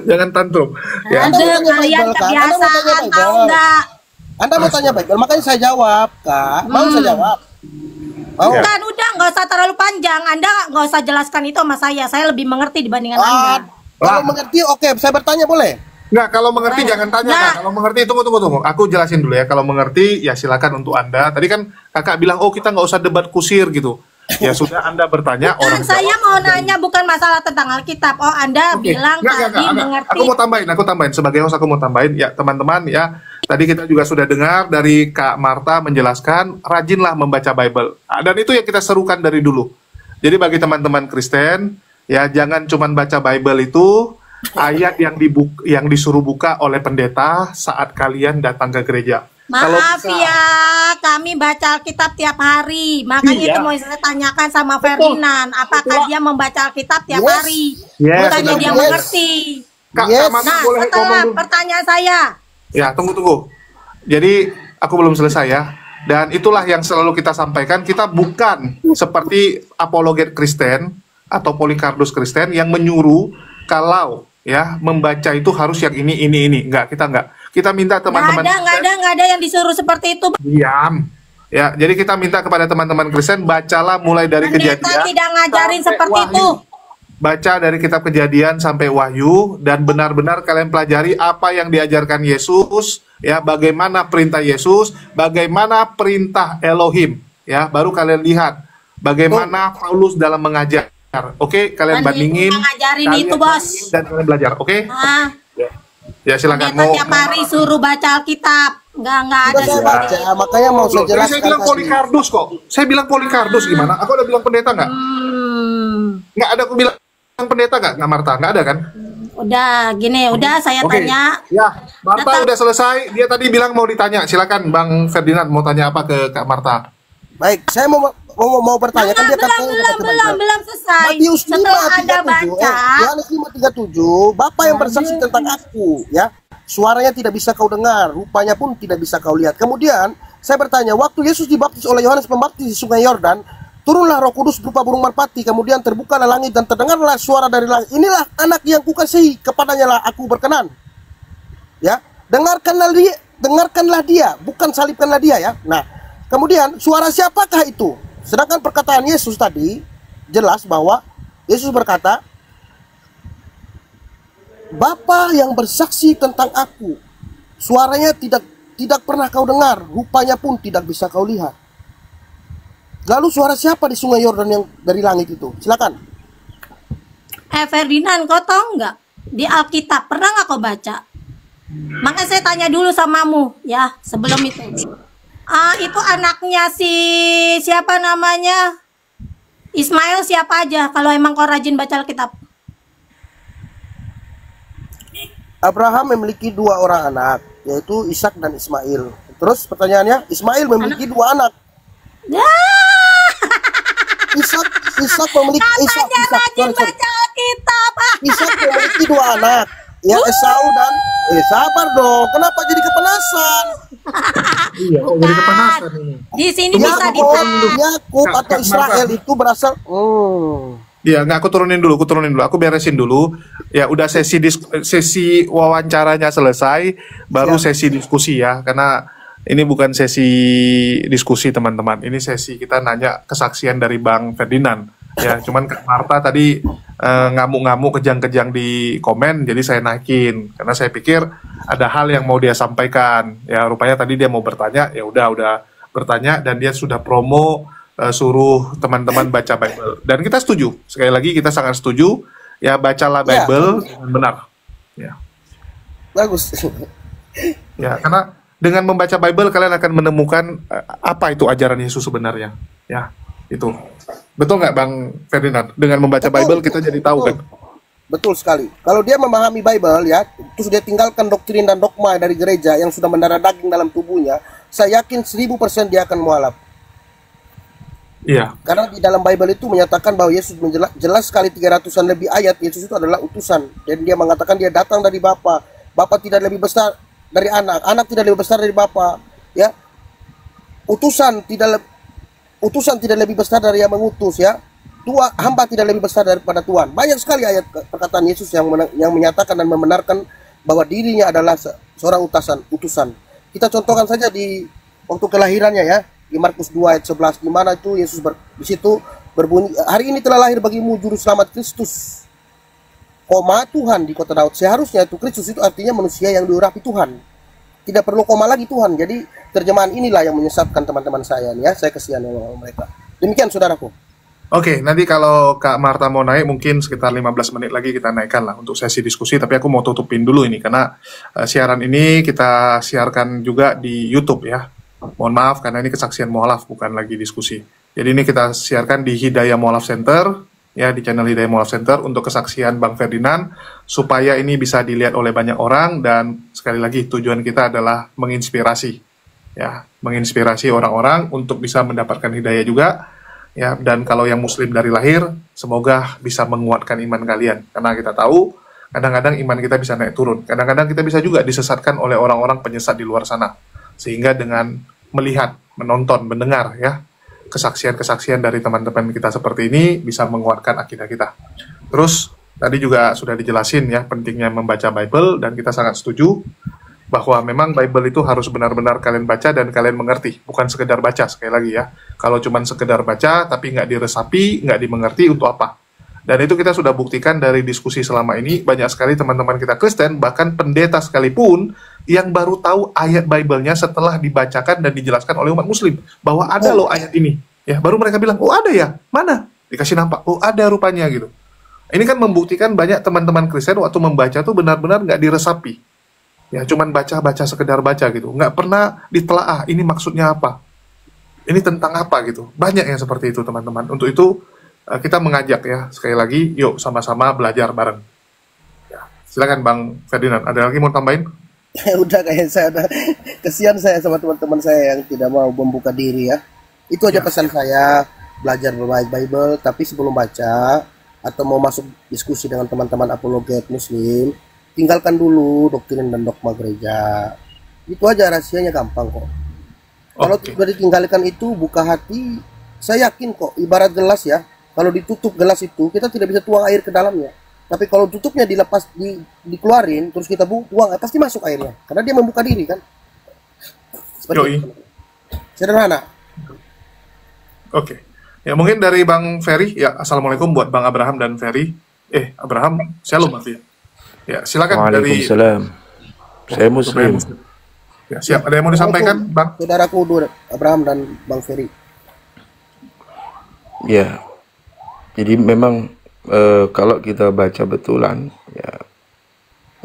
jangan tantrum. Ya. Anda Ada mau tanya kalian Bible, Kak? Anda mau kebiasaan tanya tahu Bible? enggak? Anda mau tanya Bible, makanya saya jawab, Kak. Mau saya jawab? Mau? Ya. Kan udah nggak usah terlalu panjang. Anda nggak usah jelaskan itu sama saya. Saya lebih mengerti dibandingkan Ah, Anda. kalau mengerti, oke, saya bertanya boleh? Nggak, kalau mengerti jangan tanya Nah. Kak. Kalau mengerti tunggu. Aku jelasin dulu ya. Kalau mengerti ya silakan untuk Anda. Tadi kan Kakak bilang kita nggak usah debat kusir gitu. Ya sudah Anda bertanya orang Kan saya jawab. mau nanya bukan masalah tentang Alkitab. Oh, Anda Oke. bilang Nggak. tadi mengerti. Aku mau tambahin sebagai host, aku mau tambahin ya teman-teman ya. Tadi kita juga sudah dengar dari Kak Marta menjelaskan rajinlah membaca Bible. Dan itu yang kita serukan dari dulu. Jadi bagi teman-teman Kristen ya jangan cuman baca Bible itu ayat yang disuruh buka oleh pendeta saat kalian datang ke gereja. Kalau Maaf bisa- ya, kami baca Alkitab tiap hari. Makanya Iya. itu mau saya tanyakan sama Ferdinand, apakah dia membaca Alkitab tiap Yes. hari? Yes, Bukannya benar. dia Yes. mengerti. Kak, Yes. Kak Marta Nah, boleh ngomong setelah dulu. pertanyaan saya, Ya, tunggu. Jadi, aku belum selesai ya. Dan itulah yang selalu kita sampaikan. Kita bukan seperti apologet Kristen atau Polycardos Kristen yang menyuruh kalau ya membaca itu harus yang ini. Enggak, kita enggak. Kita minta teman-teman nggak ada yang disuruh seperti itu. diam. Ya, jadi kita minta kepada teman-teman Kristen, bacalah mulai dari Pendeta Kejadian tidak ngajarin sampai seperti Wahyu. itu. Baca dari kitab Kejadian sampai Wahyu, dan benar-benar kalian pelajari apa yang diajarkan Yesus, ya, bagaimana perintah Yesus, bagaimana perintah Elohim, ya, baru kalian lihat bagaimana Paulus dalam mengajar. Oke, kalian Dan bandingin, itu ngajarin kalian itu, Bos. bandingin dan kalian belajar, oke? Ah, Ya, silakan. pendeta tiap hari suruh baca Alkitab. Nggak ada Sudah saya seperti baca, itu. makanya mau saya Loh, tadi saya jelaskan bilang tadi. Polikardus kok. Saya bilang Polikardus gimana? Aku ada bilang pendeta nggak? Nggak ada aku bilang pendeta nggak Marta? Nggak ada kan? Udah gini, udah saya Oke. tanya. Ya, Marta Datang. udah selesai. Dia tadi bilang mau ditanya. Silakan Bang Ferdinand mau tanya apa ke Kak Marta? Baik, saya mau bertanya kan dia kata Belum selesai. Matius 5 Setelah Anda 37, baca, Yohanes 5:37, Bapa yang bersaksi tentang aku, ya. Suaranya tidak bisa kau dengar, rupanya pun tidak bisa kau lihat. Kemudian saya bertanya, waktu Yesus dibaptis oleh Yohanes Pembaptis di Sungai Yordan, turunlah Roh Kudus berupa burung merpati, kemudian terbukalah langit dan terdengarlah suara dari langit. Inilah anak yang kukasihi, kepadanya lah aku berkenan. Ya, dengarkanlah dia, bukan salibkanlah dia, ya. Nah, kemudian suara siapakah itu? Sedangkan perkataan Yesus tadi jelas bahwa Yesus berkata, Bapa yang bersaksi tentang aku, suaranya tidak pernah kau dengar, rupanya pun tidak bisa kau lihat. Lalu suara siapa di Sungai Yordan yang dari langit itu? Silakan. Ferdinand, kau tahu nggak? Di Alkitab pernah nggak kau baca? Makanya saya tanya dulu samamu, ya, sebelum itu. Itu anaknya si siapa namanya? Ismail siapa aja? Kalau emang kau rajin baca Alkitab. Abraham memiliki 2 orang anak, yaitu Ishak dan Ismail. Terus pertanyaannya, Ismail memiliki 2 anak. Ya, Ishak memiliki katanya rajin baca Alkitab. Ishak memiliki 2 anak, ya, Esau dan sabar dong. Kenapa jadi kepanasan? Iya, kok jadi kepanasan ini. Di sini bisa Yakub atau Kak Israel Marta. itu berasal. Iya, nggak, aku turunin dulu, aku beresin dulu. Ya, udah sesi wawancaranya selesai, baru sesi diskusi ya, karena ini bukan sesi diskusi teman-teman, ini sesi kita nanya kesaksian dari Bang Ferdinand. Ya, cuman Kak Marta tadi ngamuk-ngamuk kejang-kejang di komen, jadi saya naikin karena saya pikir ada hal yang mau dia sampaikan. Ya, rupanya tadi dia mau bertanya, ya udah bertanya dan dia sudah promo suruh teman-teman baca Bible. Dan kita setuju. Sekali lagi kita sangat setuju. Ya, bacalah Bible dengan benar. Ya. Bagus. Ya, karena dengan membaca Bible kalian akan menemukan apa itu ajaran Yesus sebenarnya. Ya, itu. Betul nggak Bang Ferdinand? Dengan membaca Bible kita jadi tahu kan? Betul sekali. Kalau dia memahami Bible, ya, terus dia tinggalkan doktrin dan dogma dari gereja yang sudah mendarah daging dalam tubuhnya, saya yakin 1000% dia akan mualaf. Iya. Karena di dalam Bible itu menyatakan bahwa Yesus jelas sekali 300-an lebih ayat Yesus itu adalah utusan, dan dia mengatakan dia datang dari Bapa. Bapa tidak lebih besar dari anak, anak tidak lebih besar dari Bapa, ya. Utusan tidak lebih besar dari yang mengutus, ya. Hamba tidak lebih besar daripada Tuhan. Banyak sekali ayat perkataan Yesus yang menyatakan dan membenarkan bahwa dirinya adalah seorang utusan. Kita contohkan saja di waktu kelahirannya, ya. Di Markus 2 ayat 11, di mana itu Yesus di situ berbunyi, hari ini telah lahir bagimu juru selamat Kristus, koma Tuhan di kota Daud. Seharusnya itu Kristus itu artinya manusia yang diurapi Tuhan. Tidak perlu koma lagi Tuhan. Jadi terjemahan inilah yang menyesatkan teman-teman saya, ya. Saya kesian sama mereka. Demikian saudaraku. Oke, nanti kalau Kak Marta mau naik mungkin sekitar 15 menit lagi kita naikkan lah untuk sesi diskusi, tapi aku mau tutupin dulu ini karena siaran ini kita siarkan juga di YouTube, ya. Mohon maaf karena ini kesaksian mualaf, bukan lagi diskusi. Jadi ini kita siarkan di Hidayah Mualaf Center, ya, di channel Hidayah Mualaf Center untuk kesaksian Bang Ferdinand, supaya ini bisa dilihat oleh banyak orang, dan sekali lagi tujuan kita adalah menginspirasi, ya, menginspirasi orang-orang untuk bisa mendapatkan hidayah juga, ya. Dan kalau yang Muslim dari lahir, semoga bisa menguatkan iman kalian, karena kita tahu kadang-kadang iman kita bisa naik turun, kadang-kadang kita bisa juga disesatkan oleh orang-orang penyesat di luar sana. Sehingga dengan melihat, menonton, mendengar, ya, kesaksian-kesaksian dari teman-teman kita seperti ini bisa menguatkan akidah kita. Terus tadi juga sudah dijelasin, ya, pentingnya membaca Bible, dan kita sangat setuju. bahwa memang Bible itu harus benar-benar kalian baca dan kalian mengerti, bukan sekedar baca. Sekali lagi ya, kalau cuma sekedar baca tapi nggak diresapi, nggak dimengerti, untuk apa? Dan itu kita sudah buktikan dari diskusi selama ini, banyak sekali teman-teman kita Kristen, bahkan pendeta sekalipun, yang baru tahu ayat Bible-nya setelah dibacakan dan dijelaskan oleh umat muslim, bahwa ada loh ayat ini. Ya, baru mereka bilang, oh ada ya? Mana? Dikasih nampak, oh ada rupanya gitu. Ini kan membuktikan banyak teman-teman Kristen waktu membaca tuh benar-benar nggak diresapi. Ya, cuman baca-baca, sekedar baca gitu. Nggak pernah ditelaah, ini maksudnya apa? Ini tentang apa gitu. Banyak yang seperti itu, teman-teman. Untuk itu, kita mengajak ya, sekali lagi, yuk sama-sama belajar bareng. Ya, silakan Bang Ferdinand, ada lagi mau tambahin? Udah, kayak saya udah kesian saya sama teman-teman saya yang tidak mau membuka diri ya. Itu aja pesan saya, belajar berbaik Bible, tapi sebelum baca atau mau masuk diskusi dengan teman-teman apologet muslim, tinggalkan dulu doktrin dan dogma gereja. Itu aja, rahasianya gampang kok. Kalau sudah ditinggalkan itu, buka hati, saya yakin kok, ibarat gelas ya, kalau ditutup gelas itu, kita tidak bisa tuang air ke dalamnya. Tapi kalau tutupnya dilepas, dikeluarin, terus kita tuang, pasti masuk airnya. Karena dia membuka diri kan. Seperti itu. Sederhana. Oke. Ya mungkin dari Bang Ferry, ya assalamualaikum buat Bang Abraham dan Ferry. Abraham, shalom berarti ya. Ya, silakan dari. Waalaikumsalam. Saya Muslim. Ya, siap. Ada yang mau disampaikan, Bang? Saudaraku Abraham dan Bang Ferry. Ya. Jadi memang kalau kita baca betulan,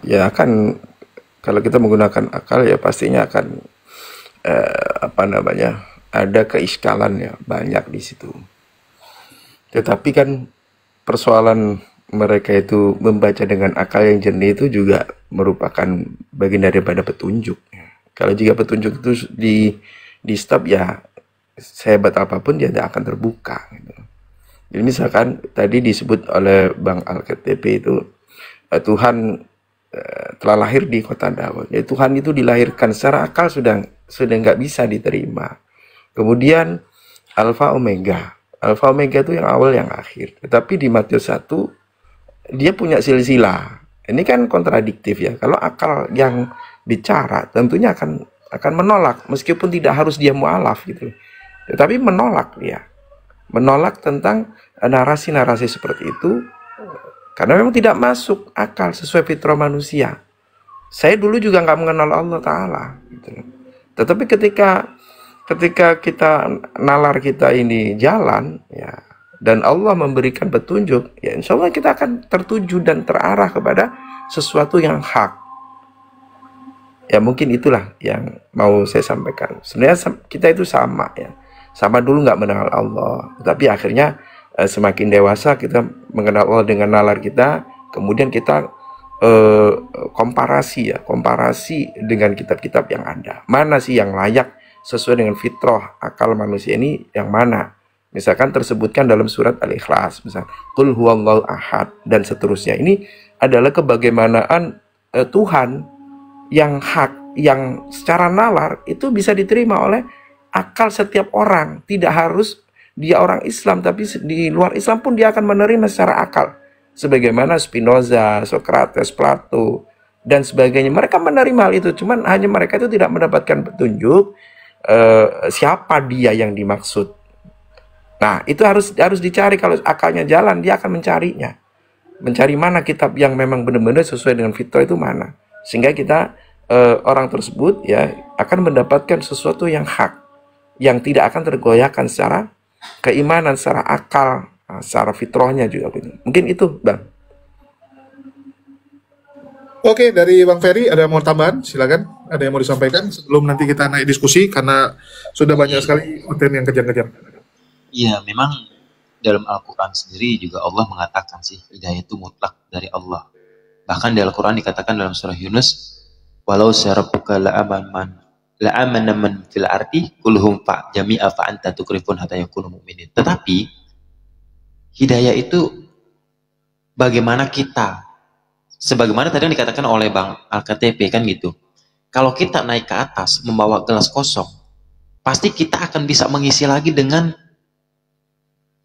ya akan, kalau kita menggunakan akal ya pastinya akan ada keiskalan ya, banyak di situ. Tetapi kan persoalan mereka itu membaca dengan akal yang jernih itu juga merupakan bagian daripada petunjuk. Kalau jika petunjuk itu di stop ya, sehebat apapun dia tidak akan terbuka gitu. Jadi misalkan tadi disebut oleh Bang Al-KTP itu Tuhan telah lahir di kota Daud. Ya, Tuhan itu dilahirkan secara akal sudah nggak bisa diterima. Kemudian Alfa Omega itu yang awal yang akhir. Tetapi di Matius 1 dia punya silsilah. Ini kan kontradiktif ya. Kalau akal yang bicara tentunya akan menolak, meskipun tidak harus dia mualaf gitu. Tetapi menolak dia. Menolak tentang narasi-narasi seperti itu karena memang tidak masuk akal sesuai fitrah manusia. Saya dulu juga nggak mengenal Allah Ta'ala gitu. Tetapi ketika kita nalar kita ini jalan ya, dan Allah memberikan petunjuk ya, insya Allah kita akan tertuju dan terarah kepada sesuatu yang hak. Ya mungkin itulah yang mau saya sampaikan. Sebenarnya kita itu sama ya. Sama dulu nggak mengenal Allah, tapi akhirnya semakin dewasa kita mengenal Allah dengan nalar kita, kemudian kita komparasi dengan kitab-kitab yang ada. Mana sih yang layak sesuai dengan fitrah akal manusia ini, yang mana? Misalkan tersebutkan dalam surat Al-Ikhlas, misalkan Qul huwallahu ahad dan seterusnya. Ini adalah kebagaimanaan Tuhan yang hak, yang secara nalar itu bisa diterima oleh akal setiap orang. Tidak harus dia orang Islam, tapi di luar Islam pun dia akan menerima secara akal. Sebagaimana Spinoza, Socrates, Plato, dan sebagainya. Mereka menerima hal itu, cuman hanya mereka itu tidak mendapatkan petunjuk siapa dia yang dimaksud. Nah, itu harus dicari. Kalau akalnya jalan, dia akan mencarinya. Mencari mana kitab yang memang benar-benar sesuai dengan fitrah itu mana. Sehingga kita, orang tersebut ya akan mendapatkan sesuatu yang hak, yang tidak akan tergoyahkan secara keimanan, secara akal, secara fitrahnya juga. Mungkin itu, Bang. Oke, dari Bang Ferry ada mau tambahan? Silakan. Ada yang mau disampaikan sebelum nanti kita naik diskusi, karena sudah banyak sekali konten yang kejam-kejam. Iya, memang dalam Al-Quran sendiri juga Allah mengatakan sih, hidayah itu mutlak dari Allah. Bahkan di Al-Quran dikatakan dalam surah Yunus, walau syarabuka la'amana man fil ardi kulhum fa jami'a fa anta tukrifun hatta yakunu mu'minin. Tetapi hidayah itu bagaimana kita, sebagaimana tadi yang dikatakan oleh Bang Al-KTP kan gitu. Kalau kita naik ke atas membawa gelas kosong, pasti kita akan bisa mengisi lagi dengan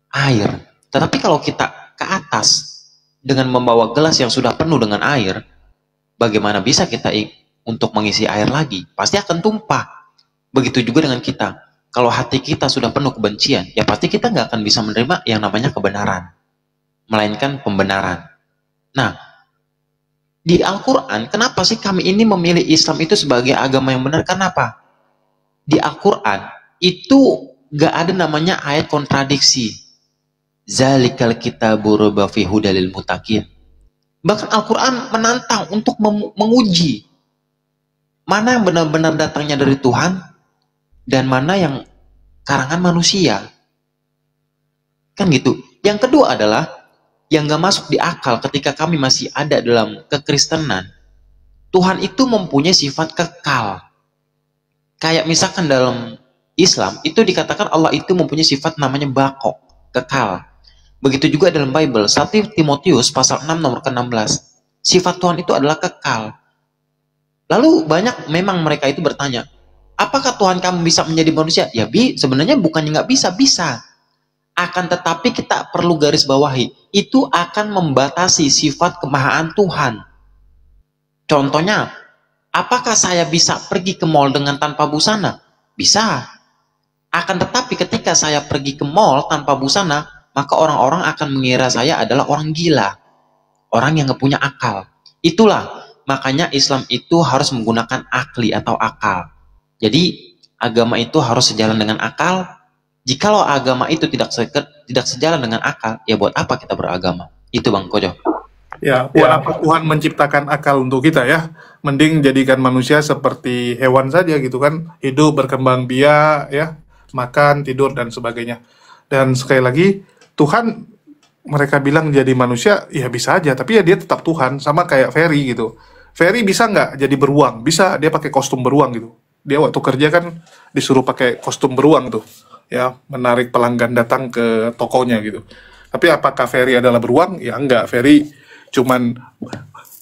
air. Tetapi kalau kita ke atas dengan membawa gelas yang sudah penuh dengan air, bagaimana bisa kita untuk mengisi air lagi, pasti akan tumpah. Begitu juga dengan kita. Kalau hati kita sudah penuh kebencian, ya pasti kita nggak akan bisa menerima yang namanya kebenaran, melainkan pembenaran. Nah, di Al-Quran, kenapa sih kami ini memilih Islam itu sebagai agama yang benar? Kenapa? Di Al-Quran, itu nggak ada namanya ayat kontradiksi. Zalikal kitabu raiba fihi hudal lil muttaqin. Bahkan Al-Quran menantang untuk menguji mana yang benar-benar datangnya dari Tuhan dan mana yang karangan manusia. Kan gitu. Yang kedua adalah yang gak masuk di akal ketika kami masih ada dalam kekristenan. Tuhan itu mempunyai sifat kekal. Kayak misalkan dalam Islam itu dikatakan Allah itu mempunyai sifat namanya baqo, kekal. Begitu juga dalam Bible, 1 Timotius pasal 6 nomor ke-16. Sifat Tuhan itu adalah kekal. Lalu banyak memang mereka itu bertanya, apakah Tuhan kamu bisa menjadi manusia? Ya sebenarnya bukannya nggak bisa, bisa. Akan tetapi kita perlu garis bawahi, itu akan membatasi sifat kemahaan Tuhan. Contohnya, apakah saya bisa pergi ke mall dengan tanpa busana? Bisa. Akan tetapi ketika saya pergi ke mall tanpa busana, maka orang-orang akan mengira saya adalah orang gila, orang yang nggak punya akal. Itulah makanya Islam itu harus menggunakan akli atau akal. Jadi agama itu harus sejalan dengan akal. Jikalau agama itu tidak sejalan dengan akal, ya buat apa kita beragama? Itu Bang Kojo. Ya, buat apa Tuhan menciptakan akal untuk kita ya? Mending jadikan manusia seperti hewan saja gitu kan, hidup, berkembang biak ya, makan, tidur dan sebagainya. Dan sekali lagi Tuhan, mereka bilang jadi manusia, ya bisa aja, tapi ya dia tetap Tuhan, sama kayak Ferry gitu. Ferry bisa nggak jadi beruang? Bisa, dia pakai kostum beruang gitu. Dia waktu kerja kan disuruh pakai kostum beruang tuh, ya, menarik pelanggan datang ke tokonya gitu. Tapi apakah Ferry adalah beruang? Ya enggak, Ferry cuman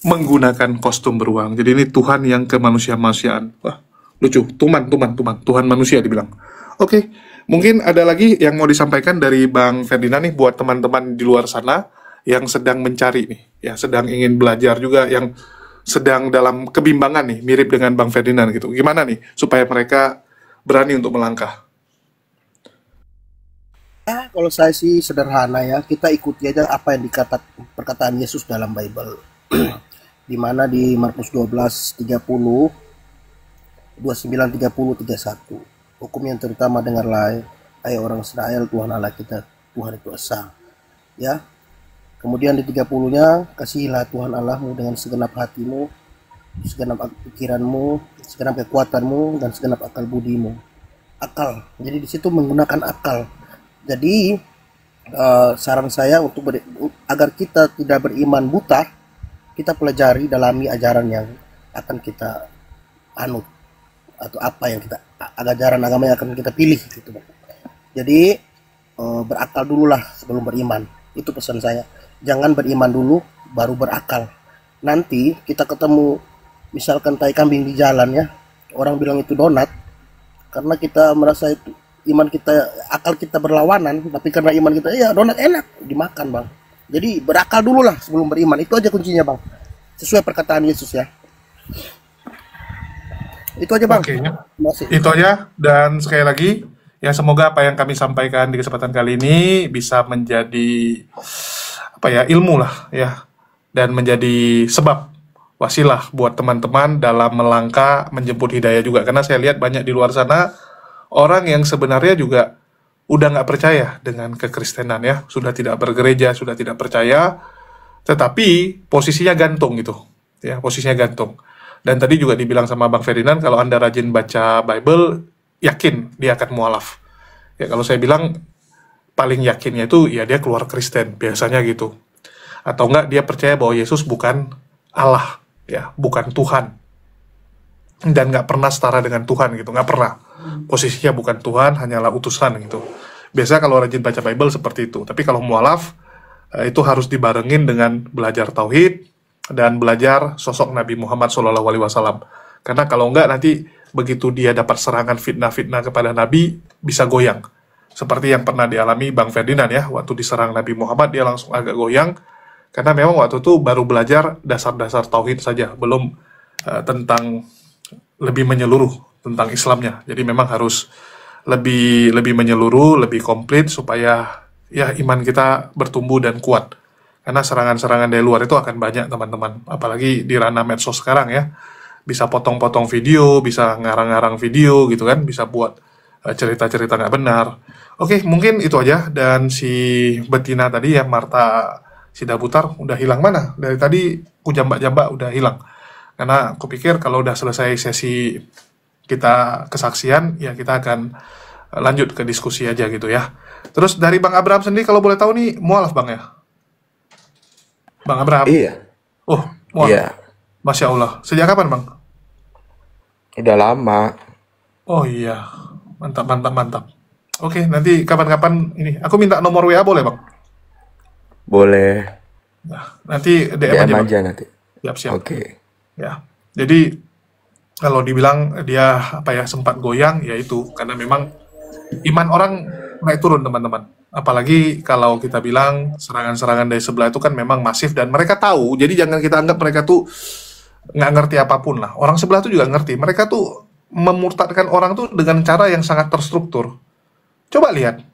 menggunakan kostum beruang. Jadi ini Tuhan yang kemanusia-manusiaan. Wah, lucu, Tuhan manusia dibilang. Oke. Mungkin ada lagi yang mau disampaikan dari Bang Ferdinand nih buat teman-teman di luar sana yang sedang mencari nih, ya sedang ingin belajar juga, yang sedang dalam kebimbangan nih, mirip dengan Bang Ferdinand gitu. Gimana nih supaya mereka berani untuk melangkah? Ya, kalau saya sih sederhana ya, kita ikuti aja apa yang dikatakan perkataan Yesus dalam Bible. Di mana di Markus 12:30, 29, 30, 31. Hukum yang terutama dengarlah, hai orang Israel, Tuhan Allah kita, Tuhan itu esa. Ya. Kemudian di 30-nya, kasihilah Tuhan Allahmu dengan segenap hatimu, segenap pikiranmu, segenap kekuatanmu, dan segenap akal budimu. Akal. Jadi di situ menggunakan akal. Jadi saran saya agar kita tidak beriman buta, kita pelajari, dalami ajaran yang akan kita anut, atau apa yang kita ajaran agama yang akan kita pilih gitu. Jadi berakal dululah sebelum beriman. Itu pesan saya. Jangan beriman dulu baru berakal. Nanti kita ketemu misalkan tai kambing di jalan ya, orang bilang itu donat, karena kita merasa itu iman kita, akal kita berlawanan, tapi karena iman kita ya donat enak dimakan Bang. Jadi berakal dululah sebelum beriman. Itu aja kuncinya Bang, sesuai perkataan Yesus ya. Itu aja Bang. Oke, itu aja. Dan sekali lagi, ya semoga apa yang kami sampaikan di kesempatan kali ini bisa menjadi ilmu lah ya, dan menjadi sebab wasilah buat teman-teman dalam melangkah menjemput hidayah juga. Karena saya lihat banyak di luar sana orang yang sebenarnya juga udah nggak percaya dengan kekristenan ya, sudah tidak bergereja, sudah tidak percaya, tetapi posisinya gantung gitu ya, posisinya gantung. Dan tadi juga dibilang sama Bang Ferdinand, kalau Anda rajin baca Bible, yakin dia akan mualaf. Ya kalau saya bilang, paling yakinnya itu ya dia keluar Kristen, biasanya gitu. Atau enggak dia percaya bahwa Yesus bukan Allah, ya bukan Tuhan. Dan nggak pernah setara dengan Tuhan gitu, nggak pernah. Posisinya bukan Tuhan, hanyalah utusan gitu. Biasanya kalau rajin baca Bible seperti itu. Tapi kalau mualaf, itu harus dibarengin dengan belajar tauhid, dan belajar sosok Nabi Muhammad SAW. Karena kalau enggak nanti begitu dia dapat serangan fitnah-fitnah kepada Nabi, bisa goyang. Seperti yang pernah dialami Bang Ferdinand ya, waktu diserang Nabi Muhammad dia langsung agak goyang, karena memang waktu itu baru belajar dasar-dasar tauhid saja, belum tentang lebih menyeluruh tentang Islamnya. Jadi memang harus lebih menyeluruh, lebih komplit supaya ya iman kita bertumbuh dan kuat. Karena serangan-serangan dari luar itu akan banyak teman-teman. Apalagi di ranah medsos sekarang ya. Bisa potong-potong video, bisa ngarang-ngarang video gitu kan, bisa buat cerita-cerita nggak benar. Oke, mungkin itu aja. Dan si betina tadi ya, Marta Sidaputar udah hilang mana? Dari tadi ku jambak-jambak udah hilang. Karena aku pikir kalau udah selesai sesi kita kesaksian, ya kita akan lanjut ke diskusi aja gitu ya. Terus dari Bang Abraham sendiri kalau boleh tahu nih, mualaf Bang ya? Bang Abraham? Iya. Oh, mualaf. Iya. Masya Allah. Sejak kapan Bang? Udah lama. Oh iya, mantap. Oke, nanti kapan-kapan ini, aku minta nomor WA boleh Bang? Boleh. Nah, nanti DM DM aja Bang. aja nanti. Siap-siap. Oke. Ya, jadi kalau dibilang dia apa ya sempat goyang, ya itu karena memang iman orang naik turun teman-teman. Apalagi kalau kita bilang serangan-serangan dari sebelah itu kan memang masif dan mereka tahu. Jadi jangan kita anggap mereka tuh nggak ngerti apapun lah. Orang sebelah tuh juga ngerti. Mereka tuh memurtadkan orang tuh dengan cara yang sangat terstruktur. Coba lihat.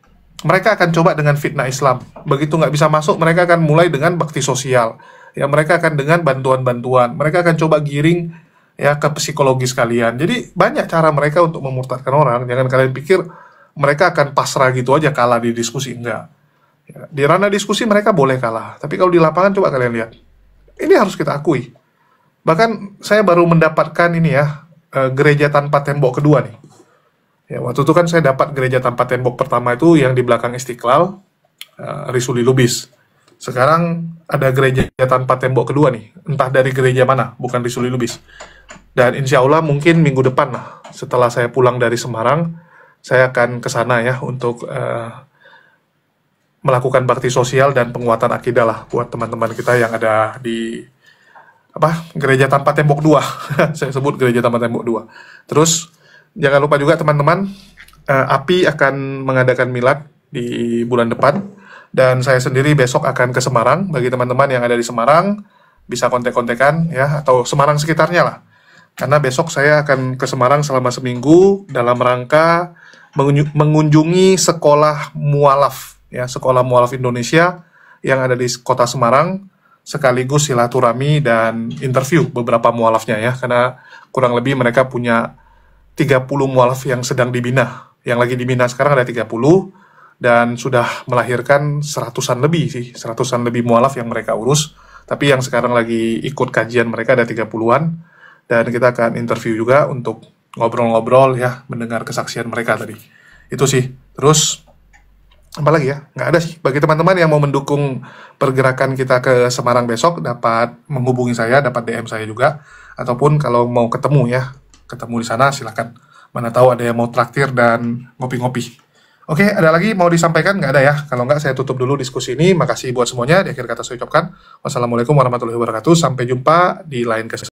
Mereka akan coba dengan fitnah Islam. Begitu nggak bisa masuk, mereka akan mulai dengan bakti sosial. Ya, mereka akan dengan bantuan-bantuan. Mereka akan coba giring ya ke psikologis kalian. Jadi banyak cara mereka untuk memurtadkan orang. Jangan kalian pikir mereka akan pasrah gitu aja kalah di diskusi. Enggak. Ya, di ranah diskusi mereka boleh kalah. Tapi kalau di lapangan coba kalian lihat. Ini harus kita akui. Bahkan saya baru mendapatkan ini ya, gereja tanpa tembok kedua nih. Ya, waktu itu kan saya dapat gereja tanpa tembok pertama itu yang di belakang Istiqlal, Risuli Lubis. Sekarang ada gereja tanpa tembok kedua nih, entah dari gereja mana, bukan Risuli Lubis. Dan insya Allah mungkin minggu depan lah, setelah saya pulang dari Semarang, saya akan ke sana ya untuk melakukan bakti sosial dan penguatan akidah lah buat teman-teman kita yang ada di gereja tanpa tembok 2. Saya sebut gereja tanpa tembok 2. Terus jangan lupa juga teman-teman, API akan mengadakan milad di bulan depan dan saya sendiri besok akan ke Semarang. Bagi teman-teman yang ada di Semarang bisa kontek-kontekan ya, atau Semarang sekitarnya lah. Karena besok saya akan ke Semarang selama seminggu dalam rangka mengunjungi sekolah mualaf ya, sekolah mualaf Indonesia yang ada di kota Semarang, sekaligus silaturahmi dan interview beberapa mualafnya ya, karena kurang lebih mereka punya 30 mualaf yang sedang dibina. Yang lagi dibina sekarang ada 30 dan sudah melahirkan 100-an lebih mualaf yang mereka urus. Tapi yang sekarang lagi ikut kajian mereka ada 30-an dan kita akan interview juga untuk ngobrol-ngobrol ya, mendengar kesaksian mereka tadi. Itu sih. Terus apalagi ya, nggak ada sih. Bagi teman-teman yang mau mendukung pergerakan kita ke Semarang besok, dapat menghubungi saya, dapat DM saya juga, ataupun kalau mau ketemu di sana silakan. Mana tahu ada yang mau traktir dan ngopi-ngopi. Oke, ada lagi mau disampaikan? Nggak ada ya. Kalau nggak saya tutup dulu diskusi ini. Makasih buat semuanya. Di akhir kata saya ucapkan wassalamualaikum warahmatullahi wabarakatuh. Sampai jumpa di lain kesempatan.